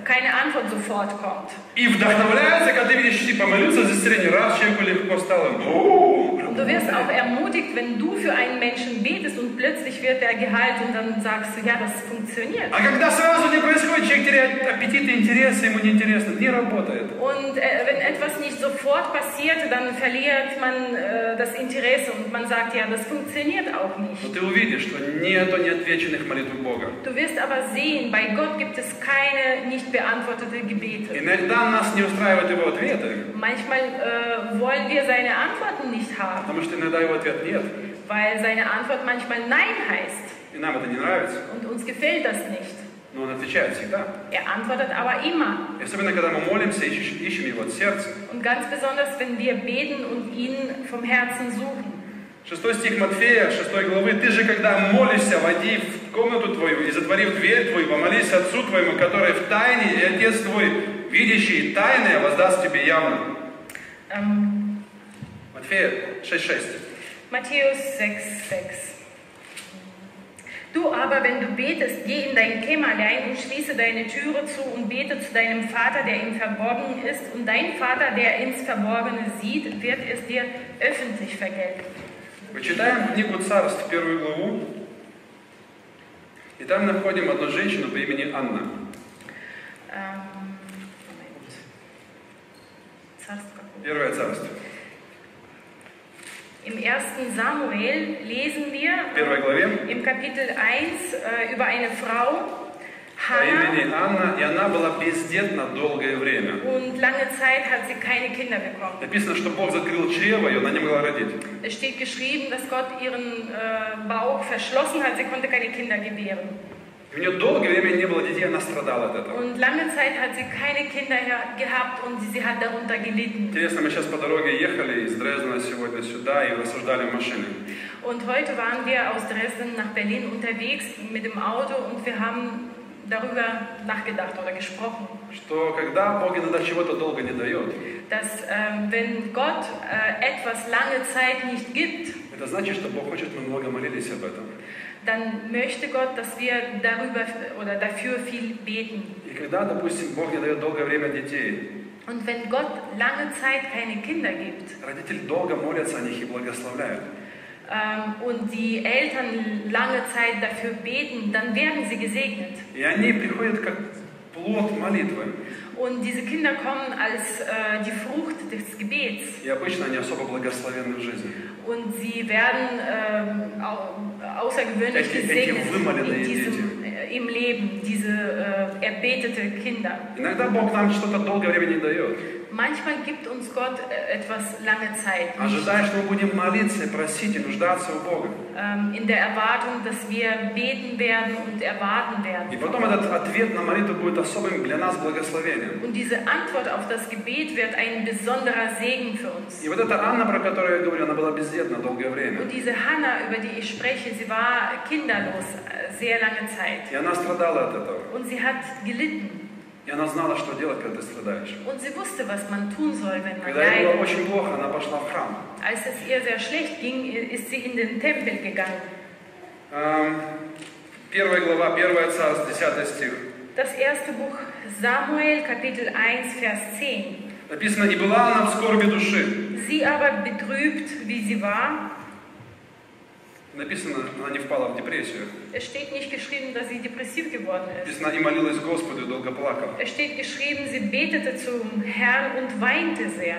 keine Antwort sofort kommt.
И вдохновляются, когда ты видишь, типа, молился за исцеление, раз человеку легко стало. Бум!
Und du wirst auch ermutigt, wenn du für einen Menschen betest und plötzlich wird er geheilt und dann sagst du, ja, das funktioniert.
А когда сразу не происходит, человек теряет аппетит и интерес, ему неинтересно, не работает.
Und wenn etwas nicht sofort passiert, dann verliert man das Interesse und man sagt, ja, das funktioniert auch nicht.
Но ты увидишь, что нету неотвеченных молитв Бога.
Du wirst aber sehen, bei Gott gibt es keine nicht beantwortete Gebete.
Иногда нас не устраивают его ответы,
Manchmal wollen wir seine Antworten nicht haben,
потому что иногда его ответ нет.
weil seine Antwort manchmal Nein heißt.
И нам это не нравится,
Und uns gefällt das nicht.
но он отвечает всегда.
Er antwortet aber immer.
И особенно, когда мы молимся, ищем его от сердца.
Und ganz besonders, wenn wir beten und ihn vom Herzen suchen.
6 стих Матфея, 6 главы. «Ты же, когда молишься, войди в комнату твою и, затворив дверь твою, помолись Отцу твоему, который в тайне, и Отец твой, видящий тайное, воздаст тебе явно». Матфея 6,6.
Matthäus 6,6. Du aber, wenn du betest, geh in dein Kämmerlein und schließe deine Türe zu und bete zu deinem Vater, der im Verborgenen ist, und dein Vater, der ins Verborgene sieht, wird es dir öffentlich vergelten.
Почитаем книгу Царств, 1 главу, и там находим одну женщину по имени Анна. Первое царство.
Im 1. Samuel lesen wir im Kapitel 1 über eine Frau,
По имени Анна, и она была бездетна долгое время.
Und lange Zeit hat sie keine Kinder bekommen.
Написано, что Бог закрыл чрево, и она не могла родить.
Es steht geschrieben, dass Gott ihren Bauch verschlossen hat, sie konnte keine Kinder gebären.
У нее долгое время не было детей, она страдала от этого.
Und lange Zeit hat sie keine Kinder gehabt und sie hat darunter gelitten.
Интересно, мы сейчас по дороге ехали из Дрездена сегодня сюда и рассуждали в машине.
Und heute waren wir aus Dresden nach Berlin unterwegs mit dem Auto und wir haben darüber nachgedacht oder gesprochen.
Что когда Бог иногда чего-то долго не дает,
dass wenn Gott etwas lange Zeit nicht gibt,
это значит, что Бог хочет, мы много молились об этом.
Dann möchte Gott, dass wir darüber oder dafür viel beten.
И когда, допустим, Бог не дает долгое время детей,
Und wenn Gott lange Zeit keine Kinder gibt,
родители долго молятся о них и благословляют.
Und die Eltern lange Zeit dafür beten, dann werden sie gesegnet.
И они приходят как плод молитвы.
Und diese Kinder kommen als die Frucht des Gebets.
И обычно они особо благословенны в жизни.
Und sie werden außergewöhnlich
Эти
gesegnet
вымоленные
im Leben, diese erbetete Kinder.
Иногда Бог нам что-то долгое время не дает.
Manchmal gibt uns Gott etwas lange Zeit,
Ожидая, что мы будем молиться и просить и нуждаться у Бога.
in der Erwartung, dass wir beten werden und erwarten werden.
И потом этот ответ на молитву будет особым для нас благословением.
Und diese Antwort auf das Gebet wird ein besonderer Segen für uns.
И вот эта Анна, про которую я говорю, она была бездетна долгое время.
Und diese Hannah, über die ich spreche, sie war kinderlos sehr lange Zeit.
И она страдала от этого.
Und sie hat gelitten.
И она знала, что делать, когда ты страдаешь.
Und sie wusste, was man tun soll, wenn man
Когда ей было
leidet.
очень плохо, она пошла в храм.
Als es ihr sehr schlecht ging, ist sie in den Tempel gegangen.
1 глава, 1 Царств, 10 стих.
Das erste Buch Samuel, Kapitel 1, Vers 10.
Написано, «И была она в скорби души».
Sie aber betrübt, wie sie war.
Написано, она не впала в депрессию.
Es steht nicht geschrieben, dass sie depressiv geworden ist.
Написано, и молилась Господу, и долго плакала.
Es steht geschrieben, sie betete zum Herrn und weinte sehr.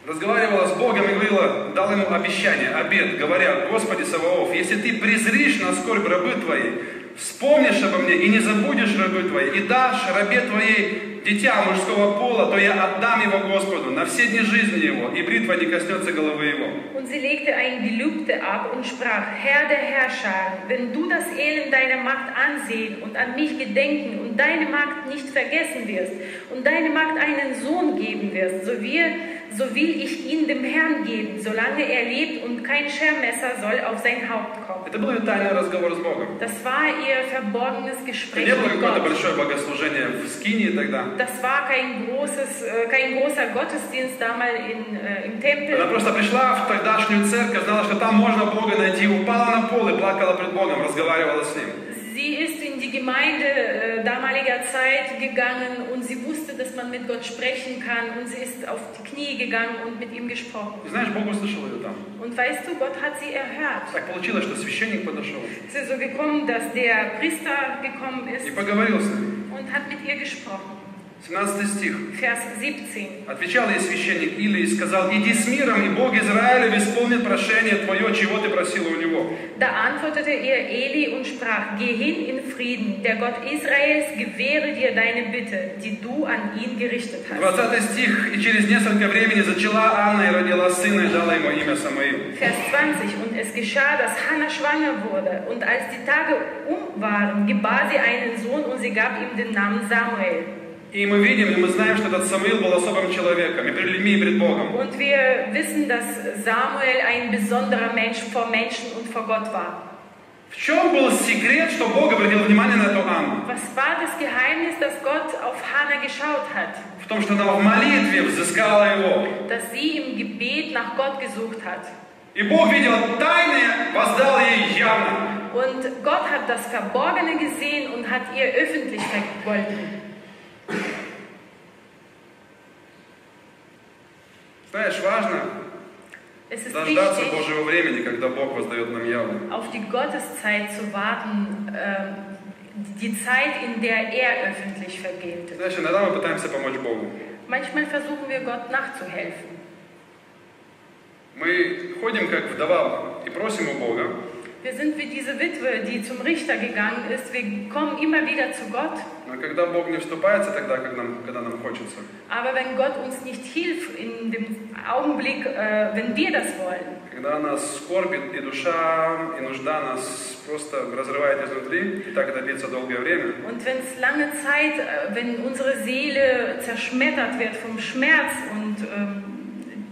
Разговаривала с Богом и говорила, дал ему обещание, обет, говоря, Господи Саваоф, если ты презришь на скорбь рабы твоей, вспомнишь обо мне и не забудешь рабы твоей, и дашь рабе твоей дитя мужского пола, то я отдам его Господу на все дни жизни его, и бритва не коснется головы его.
Und sie legte ein Gelübde ab und sprach, Herr der Herrscher, wenn du das Elend deiner Magd ansehen und an mich gedenken und deine Magd nicht vergessen wirst und deine Magd einen Sohn geben wirst, so will ich ihn dem Herrn geben, solange er lebt und kein Schermesser soll auf sein Haupt kommen.
Это был тайный разговор с Богом.
Das war ihr verborgenes
Это
Gespräch
не было
mit
какое-то
Gott.
большое богослужение в Скинии тогда.
Das war kein großer Gottesdienst damals im
Она
Tempel.
просто пришла в тогдашнюю церковь, знала, что там можно Бога найти, упала на пол и плакала пред Богом, разговаривала с Ним.
Sie ist in die Gemeinde damaliger Zeit gegangen und sie wusste, dass man mit Gott sprechen kann und sie ist auf die Knie gegangen und mit ihm gesprochen.
И знаешь, Бог услышал ее там.
Und weißt du, Gott hat sie erhört.
Так получилось, что священник подошел
Es ist so gekommen, dass der Priester gekommen ist
и поговорил с ним.
und hat mit ihr gesprochen.
17 стих.
Vers 17.
Отвечал ей священник Илия и сказал, иди с миром, и Бог Израилев исполнит прошение твое, чего ты просила у него.
Da antwortete ihr Eli und sprach, geh hin in Frieden, der Gott Israels gewähre dir deine Bitte, die du an ihn gerichtet hast.
20 стих. И через несколько времени зачала Анна и родила сына, и дала ему имя Самуил.
Vers 20. Und es geschah, dass Hannah schwanger wurde, und als die Tage waren, gebar sie einen Sohn, und sie gab ihm den Namen Samuel.
И мы видим, и мы знаем, что этот Самуил был особым человеком, и перед людьми, и перед Богом.
Und wir wissen, dass Samuel ein besonderer Mensch vor Menschen und vor Gott war.
В чем был секрет, что Бог обратил внимание на эту Анну?
Was war das Geheimnis, dass Gott auf Hannah geschaut hat?
В том, что она в молитве взыскала его.
Dass sie im Gebet nach Gott gesucht hat.
И Бог видел тайное, воздал ей явно.
Und Gott hat das Verborgene gesehen und hat ihr öffentlich vergolten.
Знаешь, важно
Es ist
дождаться
wichtig,
Божьего времени, когда Бог воздает нам явно.
auf die Gotteszeit zu warten, die Zeit, in der er öffentlich vergilt.
Знаешь, иногда мы пытаемся помочь Богу.
Manchmal versuchen wir Gott nachzuhelfen.
Мы ходим как вдова и просим у Бога,
Wir sind wie diese Witwe, die zum Richter gegangen ist. Wir kommen immer wieder zu Gott.
но когда Бог не вступается тогда, когда нам хочется,
Aber wenn Gott uns nicht hilft in dem Augenblick, wenn wir das wollen,
когда нас скорбит и душа, и нужда нас просто разрывает изнутри, и так это длится долгое время,
und wenn es lange Zeit, wenn unsere Seele zerschmettert wird vom Schmerz und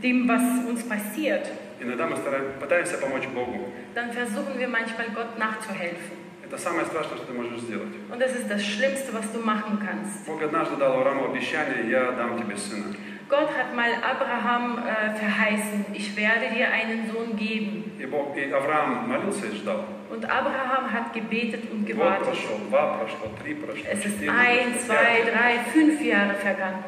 dem, was uns passiert,
иногда мы пытаемся помочь Богу.
dann versuchen wir manchmal Gott nachzuhelfen.
Это самое страшное, что ты можешь сделать.
Und das ist das Schlimmste, was du machen kannst.
Бог однажды дал Аврааму обещание, я дам тебе сына.
Gott hat mal Abraham verheißen, ich werde dir einen Sohn geben.
И Авраам молился и ждал.
Und Abraham hat gebetet und
Год
gewartet.
прошел, 2 прошло, 3 прошло,
Es ist
4
1, 2, 3, 5 Jahre vergangen.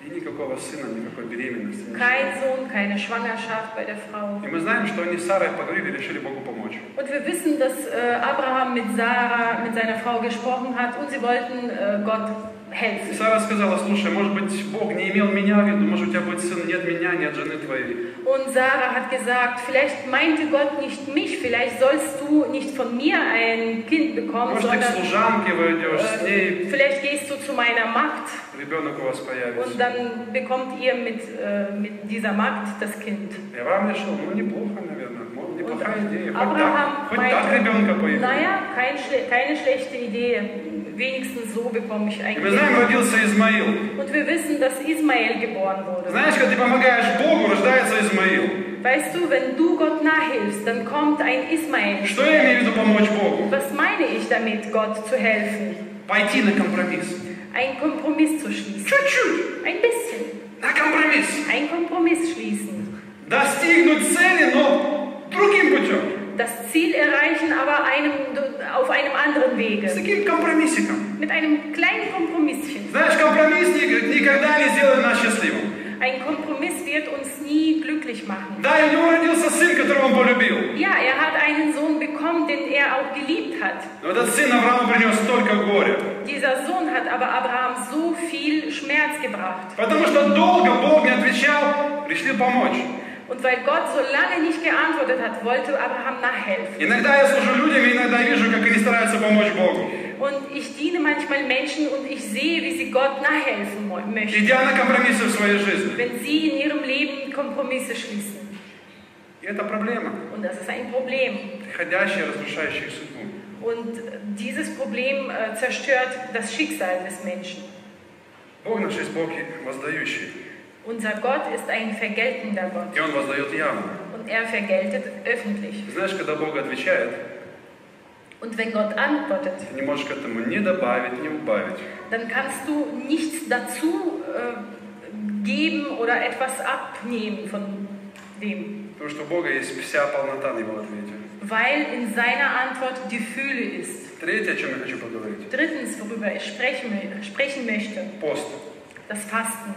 И никакого сына, никакой беременности. Ничего.
Kein Sohn, keine Schwangerschaft bei der Frau.
И мы знаем, что они с Сарой поговорили и решили Богу помочь.
Und wir wissen, dass Abraham mit Sarah, mit seiner Frau gesprochen hat und sie wollten Gott helfen.
И Сара сказала, слушай, может быть, Бог не имел меня в виду, может, у тебя будет сын, нет меня, нет жены твоей.
Und Sarah hat gesagt, vielleicht meinte Gott nicht mich, vielleicht sollst du nicht von mir ein Kind bekommen,
Может, ты к
sondern
служанке войдешь, с ней
vielleicht gehst du zu meiner Magd
ребенок у вас появится.
und dann bekommt ihr mit dieser Magd das Kind.
И Авраам решил, ну, неплохо, наверное, неплохая идея.
Abraham
Хоть так ребенка появится.
naja, keine schlechte Idee, wenigstens so bekomme ich ein
И мы знаем,
Kind.
родился Измаил.
Und wir wissen, dass Ismael geboren wurde.
Знаешь, когда ты помогаешь Богу, рождается Измаил.
Weißt du, wenn du Gott nachhilfst, dann kommt ein Ismael.
Что я имею в виду помочь Богу?
Was meine ich damit, Gott zu helfen?
Пойти на компромисс.
Ein Kompromiss zu schließen.
Чуть-чуть.
Ein bisschen.
На компромисс.
Ein Kompromiss schließen.
Достигнуть цели, но другим путем.
Das Ziel erreichen, aber auf einem anderen Wege.
С таким компромиссиком.
Mit einem kleinen Kompromisschen.
Знаешь, компромисс никогда не сделает нас счастливым.
Ein Kompromiss wird uns nie glücklich machen.
Да, у него родился сын, которого он полюбил.
Ja, er hat einen Sohn bekommen, den er auch geliebt hat.
Но этот сын Аврааму принес столько горя.
Dieser Sohn hat aber Abraham so viel Schmerz gebracht.
Потому что долго Бог не отвечал, решил помочь.
Und weil Gott so lange nicht geantwortet hat, wollte Abraham nachhelfen.
Иногда я служу людям, и иногда вижу, как они стараются помочь Богу.
Und ich diene manchmal Menschen und ich sehe, wie sie Gott nachhelfen möchten.
Идя на компромиссы в своей жизни.
Wenn sie in ihrem Leben Kompromisse schließen.
И это проблема.
Und das ist ein Problem.
Приходящая, разрушающая их судьбу.
Und dieses Problem zerstört das Schicksal des Menschen.
Бог наш есть Бог воздающий.
Unser Gott ist ein vergeltender Gott.
И Он воздает явно.
Und er vergeltet öffentlich.
Знаешь, когда Бог отвечает,
Und wenn Gott antwortet,
ты не можешь к этому ни добавить, ни убавить.
dann kannst du nichts dazu geben oder etwas abnehmen von dem.
Потому что у Бога есть вся полнота на Его ответе.
Weil in seiner Antwort die Fülle ist.
Третье, о чем я хочу поговорить.
Drittens, worüber ich sprechen möchte,
Пост.
das Fasten.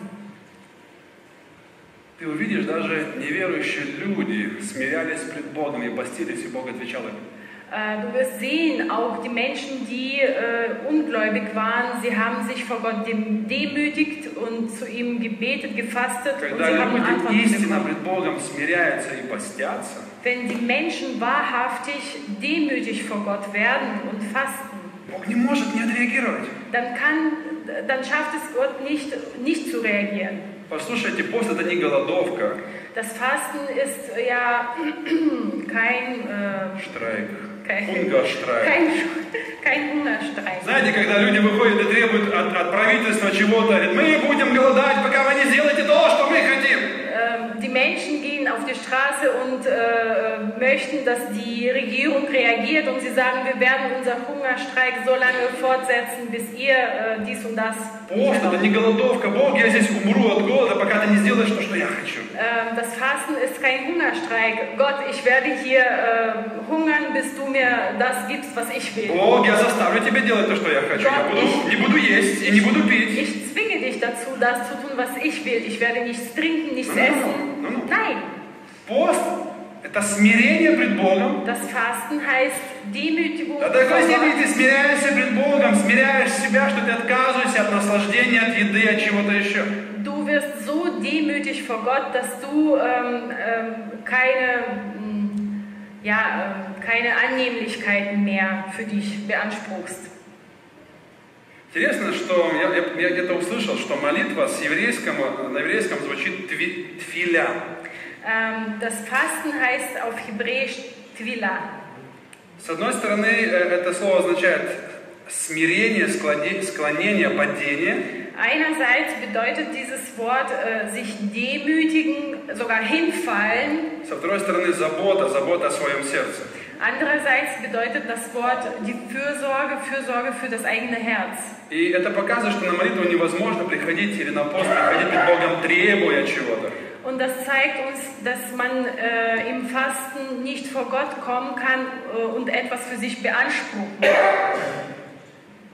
Ты увидишь, даже неверующие люди смирялись пред Богом и постились, и Бог отвечал им.
Du wirst sehen, auch die Menschen, die ungläubig waren, sie haben sich vor Gott demütigt und zu ihm gebetet, gefastet und
Когда
sie haben
люди
Antworten
истинно
bekommen.
пред Богом смиряются и постятся,
Wenn die Menschen wahrhaftig demütig vor Gott werden und fasten,
Бог не может не отреагировать.
dann schafft es Gott nicht zu reagieren.
Послушайте, пост это не голодовка,
Das Fasten ist ja kein
штрайк, хунгерштрайк.
kein Hungerstreik.
Знаете, когда люди выходят и требуют от правительства чего-то, говорят, мы будем голодать, пока вы не сделаете то, что мы хотим.
Die Menschen gehen auf die Straße und möchten, dass die Regierung reagiert und sie sagen, wir werden unseren Hungerstreik so lange fortsetzen, bis ihr dies und das.
Пост это не голодовка. Бог, я здесь умру от голода, пока ты не сделаешь то, что я хочу.
Das Fasten ist kein Hungerstreik. Gott, ich werde hier hungern, bis du mir das gibst, was ich will.
Бог, я заставлю тебя делать то, что я хочу. Я не буду есть и не буду пить.
Ich zwinge dich dazu, das zu tun, was ich will. Ich werde nichts trinken, nichts essen. Nein.
Пост это смирение пред Богом.
Das Fasten heißt Demütigung.
До такой степени ты смиряешься пред Богом, смиряешь себя, что ты отказываешься от наслаждения, от еды, от чего-то еще.
Du wirst so demütig vor Gott, dass du keine Annehmlichkeiten mehr für dich beanspruchst.
Интересно, что я где-то услышал, что молитва на еврейском звучит тфиля.
Das Fasten heißt auf Hebräisch Tvila.
С одной стороны, это слово означает смирение, склонение, падение.
Einerseits bedeutet dieses Wort sich demütigen, sogar hinfallen.
Со второй стороны, забота о своем сердце.
Andererseits bedeutet das Wort die Fürsorge für das eigene Herz.
И это показывает, что на молитву невозможно приходить или на пост приходить перед Богом, требуя чего-то.
Und das zeigt uns, dass man im Fasten nicht vor Gott kommen kann und etwas für sich beanspruchen.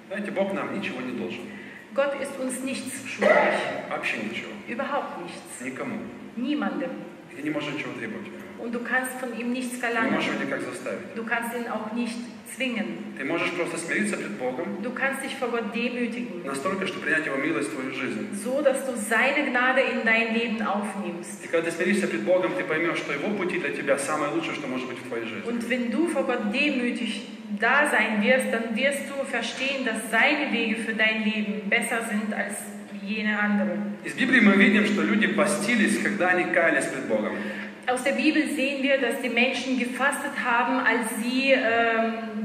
Знаете, Бог нам ничего не должен.
Gott ist uns nichts schuldig.
Вообще ничего.
Überhaupt nichts.
Никому.
Niemandem.
И не может ничего требовать.
Und du kannst von ihm nichts
Не
verlangen.
можешь его никак заставить.
Du kannst ihn auch nicht zwingen.
Ты можешь просто смириться пред Богом
Du kannst dich vor Gott demütigen,
настолько, что принять Его милость в твою жизнь.
so dass du seine Gnade in dein Leben aufnimmst.
И когда ты смиришься пред Богом, ты поймешь, что Его пути для тебя самое лучшее, что может быть в твоей жизни.
Und wenn du vor Gott demütig da sein wirst, dann wirst du verstehen, dass seine Wege für dein Leben besser sind als jene anderen.
Из Библии мы видим, что люди постились, когда они каялись пред Богом.
Aus der Bibel sehen wir, dass die Menschen gefastet haben, als sie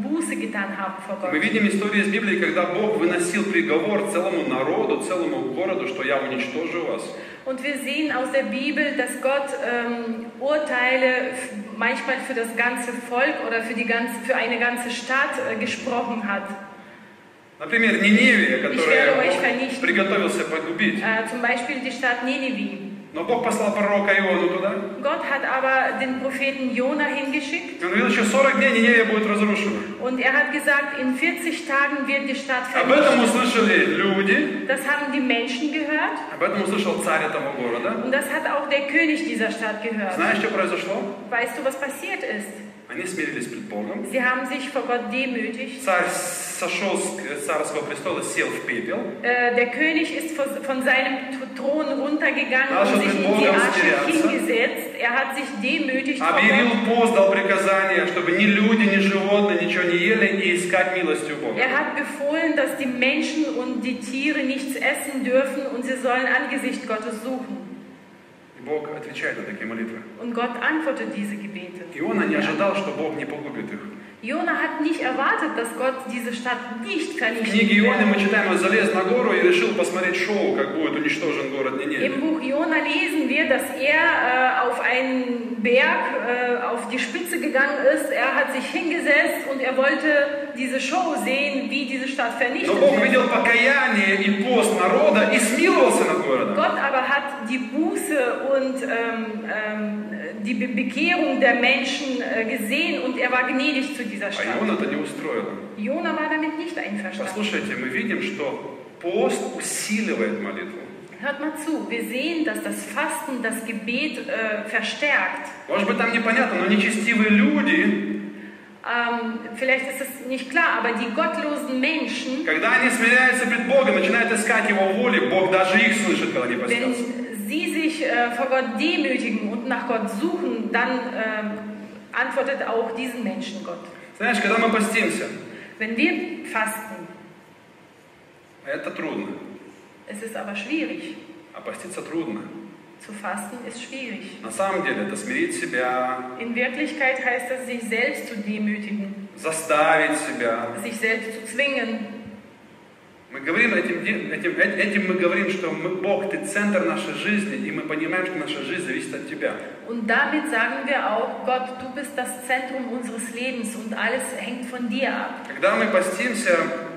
Buße getan haben vor Gott.
Мы видим истории из Библии, когда Бог выносил приговор целому народу, целому городу, что я уничтожу вас.
Und wir sehen aus der Bibel, dass Gott Urteile manchmal für das ganze Volk oder für eine ganze Stadt gesprochen hat.
Например, Ниневия,
werde
которая
euch
Бог
vernichten.
приготовился погубить.
Zum Beispiel die Stadt Nineveh.
Но Бог послал пророка Иону туда.
Gott hat aber den Propheten Jona hingeschickt
И он говорил, еще 40 дней Ниневия будет разрушена.
und er hat gesagt, in 40 Tagen wird die Stadt
Об этом
vernichtet.
услышали люди,
Das haben die Menschen gehört
об этом услышал царь этого города.
und das hat auch der König dieser Stadt gehört.
Знаешь, что произошло?
Weißt du, was passiert ist?
Они смирились пред Богом.
Sie haben sich vor Gott demütigt.
Царь сошел с царского престола, сел в пепел.
Der König ist von seinem Thron runtergegangen
Also
und sich
mit
in die
Bogom
Asche
смиряться.
hingesetzt. Er hat sich demütigt vor
Объявил
Gott.
пост, дал приказание, чтобы ни люди, ни животные ничего не ели и искать милостью Бога.
Er hat befohlen, dass die Menschen und die Tiere nichts essen dürfen und sie sollen Angesicht Gottes suchen.
И Бог отвечает на такие молитвы.
Und Gott antwortet diese Gebete.
Иона не ожидал, что Бог не погубит их.
Jona hat nicht erwartet, dass Gott diese Stadt nicht
В
vernichten
книге Ионы мы
wird.
читаем, он залез на гору и решил посмотреть шоу, как будет уничтожен город Ниневия.
Im Buch Jona lesen wir, dass er auf einen Berg, auf die Spitze gegangen ist. Er hat sich hingesetzt und er wollte diese Show sehen, wie diese Stadt vernichtet
Но Бог
wird.
видел покаяние и пост народа и смиловался над городом.
Gott aber hat die Buße und die Bekehrung der Menschen gesehen und er war gnädig zu dieser
А
Stadt.
Иона это не устроило.
Jona war damit nicht einverstanden.
Послушайте, мы видим, что пост усиливает молитву.
Hört mal zu, wir sehen, dass das Fasten das Gebet verstärkt.
Может быть, там непонятно, но нечестивые люди,
Vielleicht ist es nicht klar, aber die gottlosen Menschen,
когда они смиряются пред Богом, начинают искать Его воли, Бог даже их слышит, когда они
wenn
постятся.
sie sich vor Gott demütigen und nach Gott suchen, dann antwortet auch diesen Menschen Gott.
Знаешь, когда мы постимся,
Wenn wir fasten,
это трудно.
es ist aber schwierig.
А поститься трудно.
Zu fasten ist schwierig.
На самом деле, это смирить себя,
In Wirklichkeit heißt das, sich selbst zu demütigen,
заставить себя.
sich selbst zu zwingen.
Мы говорим этим мы говорим, что Бог, Ты центр нашей жизни, и мы понимаем, что наша жизнь зависит от Тебя.
Und damit sagen wir auch, Gott, du bist das Zentrum unseres Lebens und alles hängt von dir ab.
Когда мы постимся,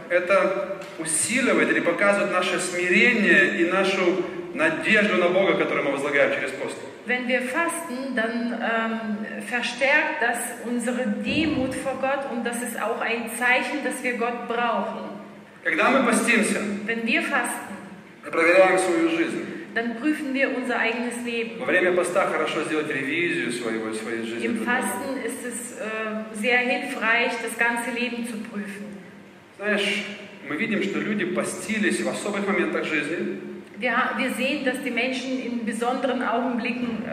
это усиливает или показывает наше смирение и нашу надежду на Бога, которую мы возлагаем через пост.
Wenn wir fasten, dann verstärkt das unsere Demut vor Gott und das ist auch ein Zeichen, dass wir Gott brauchen.
Когда мы постимся,
Wenn wir fasten,
мы проверяем свою жизнь.
dann prüfen wir unser eigenes Leben.
Во время поста хорошо сделать ревизию своей жизни.
Im Fasten ist es sehr hilfreich, das ganze Leben zu prüfen.
Знаешь, мы видим, что люди постились в особых моментах жизни.
Wir sehen, dass die Menschen in besonderen Augenblicken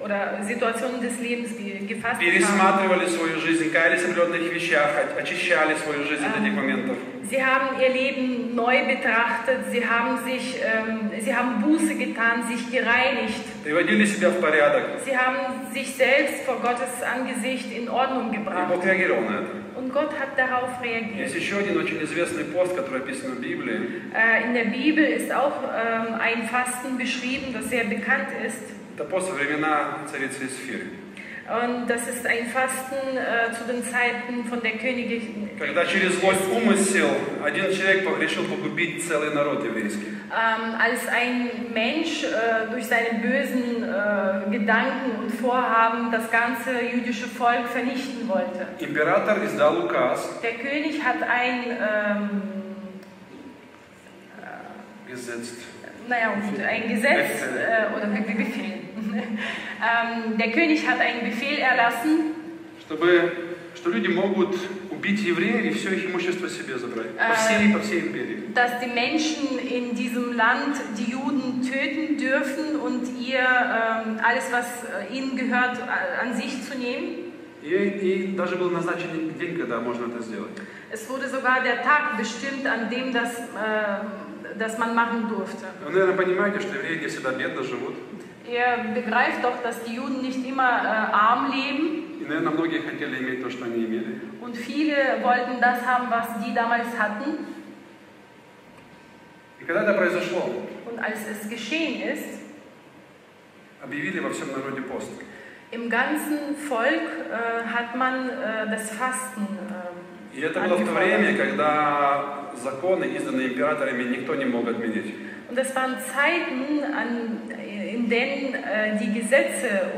oder Situationen des Lebens gefasst haben.
Пересматривали свою жизнь, каялись в определенных вещах, очищали свою жизнь от этих моментов.
Sie haben ihr Leben neu betrachtet, sie haben Buße getan, sich gereinigt.
Приводили себя в порядок.
Sie haben sich selbst vor Gottes Angesicht in Ordnung
И
gebracht.
Бог реагировал на это.
Und Gott hat darauf reagiert.
Есть еще один очень известный пост, который описан в Библии.
In der Bibel ist auch ein Fasten beschrieben, das sehr bekannt ist.
Это пост во времена царицы Исфирь.
Und das ist ein Fasten zu den Zeiten von der Königin.
Когда через злой умысел один человек решил погубить целый народ еврейский.
Als ein Mensch durch seine bösen Gedanken und Vorhaben das ganze jüdische Volk vernichten wollte.
Император издал указ.
Der König hat ein
Gesetzt.
Gesetz oder Befehl Der König hat einen Befehl erlassen,
что люди могут убить евреев и все их имущество себе забрать. По всей империи.
dass die Menschen in diesem Land die Juden töten dürfen und ihr alles, was ihnen gehört, an sich zu nehmen.
И даже был назначен день, когда можно это сделать.
Es wurde sogar der Tag bestimmt, an dem das man machen durfte.
Вы, наверное, понимаете, что евреи не всегда бедно живут.
Ihr begreift doch, dass die Juden nicht immer arm leben.
И, наверное, многие хотели иметь то, что они имели.
Und viele wollten das haben, was die damals hatten.
И когда это произошло,
Und als es geschehen ist,
объявили во всем народе пост.
im ganzen Volk hat man das Fasten
И это было в то время, когда законы, изданные императорами, никто не мог отменить.
Und das waren Zeiten, in denen die Gesetze,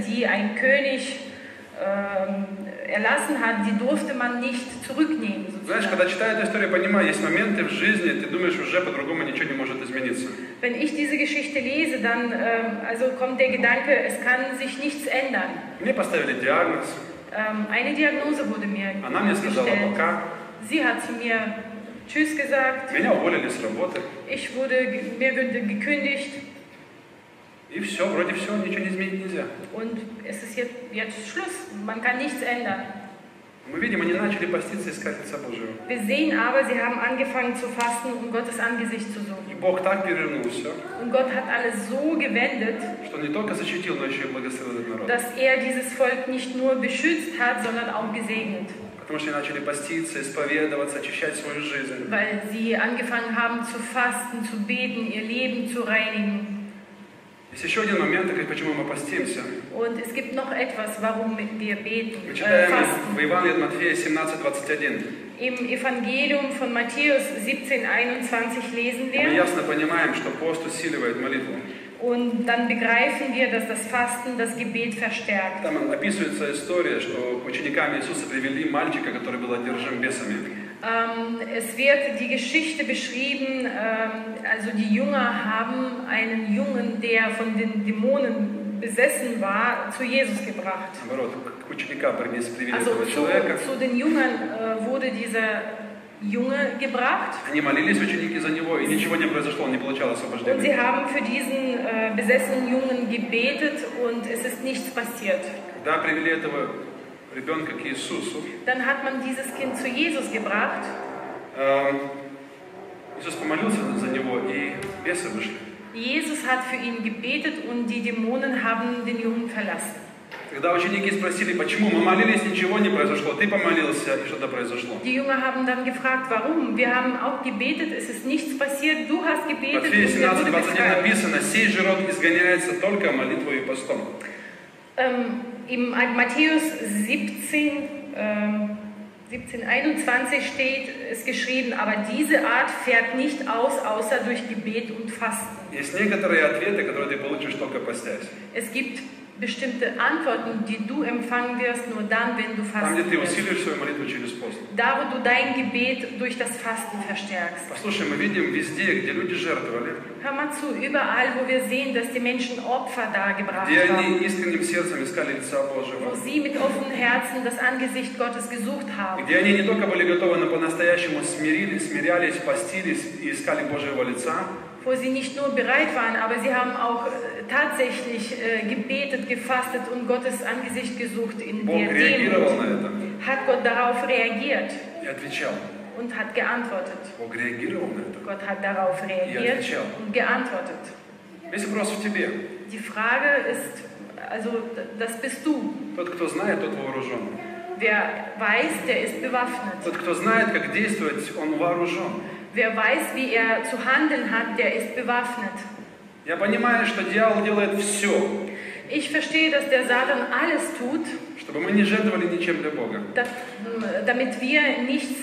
die ein König erlassen hat, die durfte man nicht zurücknehmen.
Знаешь, когда читаю эту историю, понимаю, есть моменты в жизни, ты думаешь, уже по-другому ничего не может измениться.
Wenn ich diese Geschichte lese, dann kommt der Gedanke, es kann sich nichts ändern.
Мне поставили диагноз.
Eine Diagnose wurde mir
Она мне сказала
gestellt.
пока.
Sie hat zu mir Tschüss gesagt.
Меня уволили с работы.
Mir wurde gekündigt.
И все, вроде все, ничего не изменить нельзя.
Und es ist jetzt Schluss. Man kann nichts ändern.
Мы видим, они начали поститься и искать лица Божьего.
Wir sehen aber, sie haben angefangen zu fasten, um Gottes Angesicht zu suchen.
И Бог так перевернул все,
Und Gott hat alles so gewendet,
что не только защитил, но еще и благословил этот народ.
dass er dieses Volk nicht nur beschützt hat, sondern auch gesegnet.
Потому что они начали поститься, исповедоваться, очищать свою жизнь.
Weil sie angefangen haben zu fasten, zu beten, ihr Leben zu reinigen.
Есть еще один момент, почему мы постимся.
Und es gibt noch etwas, warum wir beten,
Мы читаем
fasten.
в Евангелии от Матфея 17:21.
Im Evangelium von Matthäus 17,21 lesen
Мы
wir.
ясно понимаем, что пост усиливает молитву.
Und dann begreifen wir, dass das Fasten das Gebet verstärkt.
Там описывается история, что к ученикам Иисуса привели мальчика, который был одержим бесами.
Es wird die Geschichte beschrieben, also die Jünger haben einen Jungen, der von den Dämonen besessen war, zu Jesus gebracht.
Наоборот, к ученикам привели
Also
этого человека.
zu den Jüngern wurde dieser Junge gebracht.
Они молились, ученики, за него, и ничего не произошло, он не получал
Und sie
освобождения.
haben für diesen besessenen Jungen gebetet und es ist nichts passiert.
Когда привели этого ребенка к Иисусу,
Dann hat man dieses Kind zu Jesus gebracht.
Иисус помолился за него, и бесы вышли.
Jesus hat für ihn gebetet und die Dämonen haben den Jungen verlassen.
Когда ученики спросили, почему мы молились, ничего не произошло, ты помолился, и что-то произошло.
Die Jünger haben dann gefragt, warum? Wir haben auch gebetet, es ist nichts passiert, du hast
В
gebetet
Матфея
und wir wurden
17:21
befreit.
написано, сей же род изгоняется только молитвой и постом.
Im Matthäus 17,21 steht es geschrieben, aber diese Art fährt nicht aus, außer durch Gebet und Fasten.
Есть некоторые ответы, которые ты получишь только постясь.
Es gibt bestimmte Antworten, die du empfangen wirst, nur dann, wenn du
Там, где
fasten
ты
wirst.
усилишь свою молитву через пост.
Da, wo du dein Gebet durch das Fasten verstärkst.
Послушай, мы видим везде, где люди жертвовали,
Hör mal zu, überall, wo wir sehen, dass die Menschen Opfer dargebracht
где
haben,
они искренним сердцем искали лица
wo
Божьего,
sie mit offenen Herzen das Angesicht Gottes gesucht haben,
где они не только были готовы, но по-настоящему смирялись, постились и искали Божьего лица,
wo sie nicht nur bereit waren, aber sie haben auch tatsächlich gebetet, gefastet und Gottes Angesicht gesucht in
Бог
der
реагировал на
Demut.
это
Hat Gott darauf reagiert
и отвечал.
und hat geantwortet.
Бог реагировал на это.
Gott hat darauf reagiert
отвечал.
und geantwortet.
Весь вопрос в тебе.
Die Frage ist, also das bist du.
Тот, кто знает, тот вооружен.
Wer weiß, der ist bewaffnet.
Тот, кто знает, как действовать, он вооружен.
Wer weiß, wie er zu handeln hat, der ist bewaffnet.
Я понимаю, что дьявол делает все,
Ich verstehe, dass der Satan alles tut,
чтобы мы не жертвовали ничем для Бога.
damit wir nichts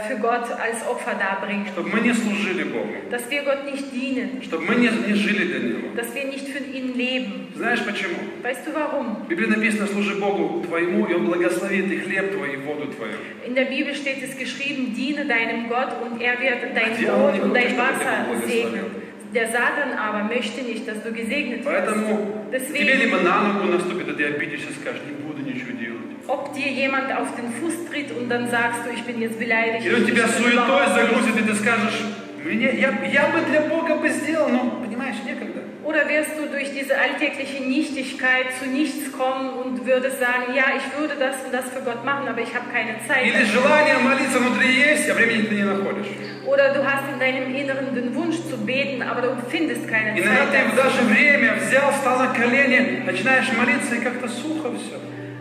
für Gott als Opfer darbringen.
Чтобы мы не служили Богу.
Dass wir Gott nicht dienen.
Чтобы мы не жили для Него.
Dass wir nicht für ihn leben.
Знаешь почему?
Weißt du warum?
В Библии написано, служи Богу твоему, и Он благословит и хлеб твой, и воду твою.
In der Bibel steht es geschrieben, diene deinem Gott und er wird dein
Дьявол
Brot
не
und
хочет,
dein
чтобы ты
Wasser
был
segnen.
благословен.
Der Satan aber möchte nicht, dass du gesegnet wirst.
Поэтому тебе либо на ногу наступит, а ты обидишься и скажешь, не буду ничего делать.
Ob dir jemand auf den Fuß tritt und dann sagst du, ich bin jetzt beleidigt.
Или он тебя
ich bin
суетой
überhaupt
загрузит,
nicht.
и ты скажешь, я бы для Бога бы сделал, но, понимаешь, некогда.
Oder wirst du durch diese alltägliche Nichtigkeit zu nichts kommen und würdest sagen, ja, ich würde das und das für Gott machen, aber ich habe keine Zeit.
Или желание молиться внутри есть, а времени ты не находишь.
Oder du hast in deinem Inneren den Wunsch zu beten, aber du findest keine
Иногда
Zeit
ты
dazu.
даже время взял, встал на колени, начинаешь молиться, и как-то сухо все.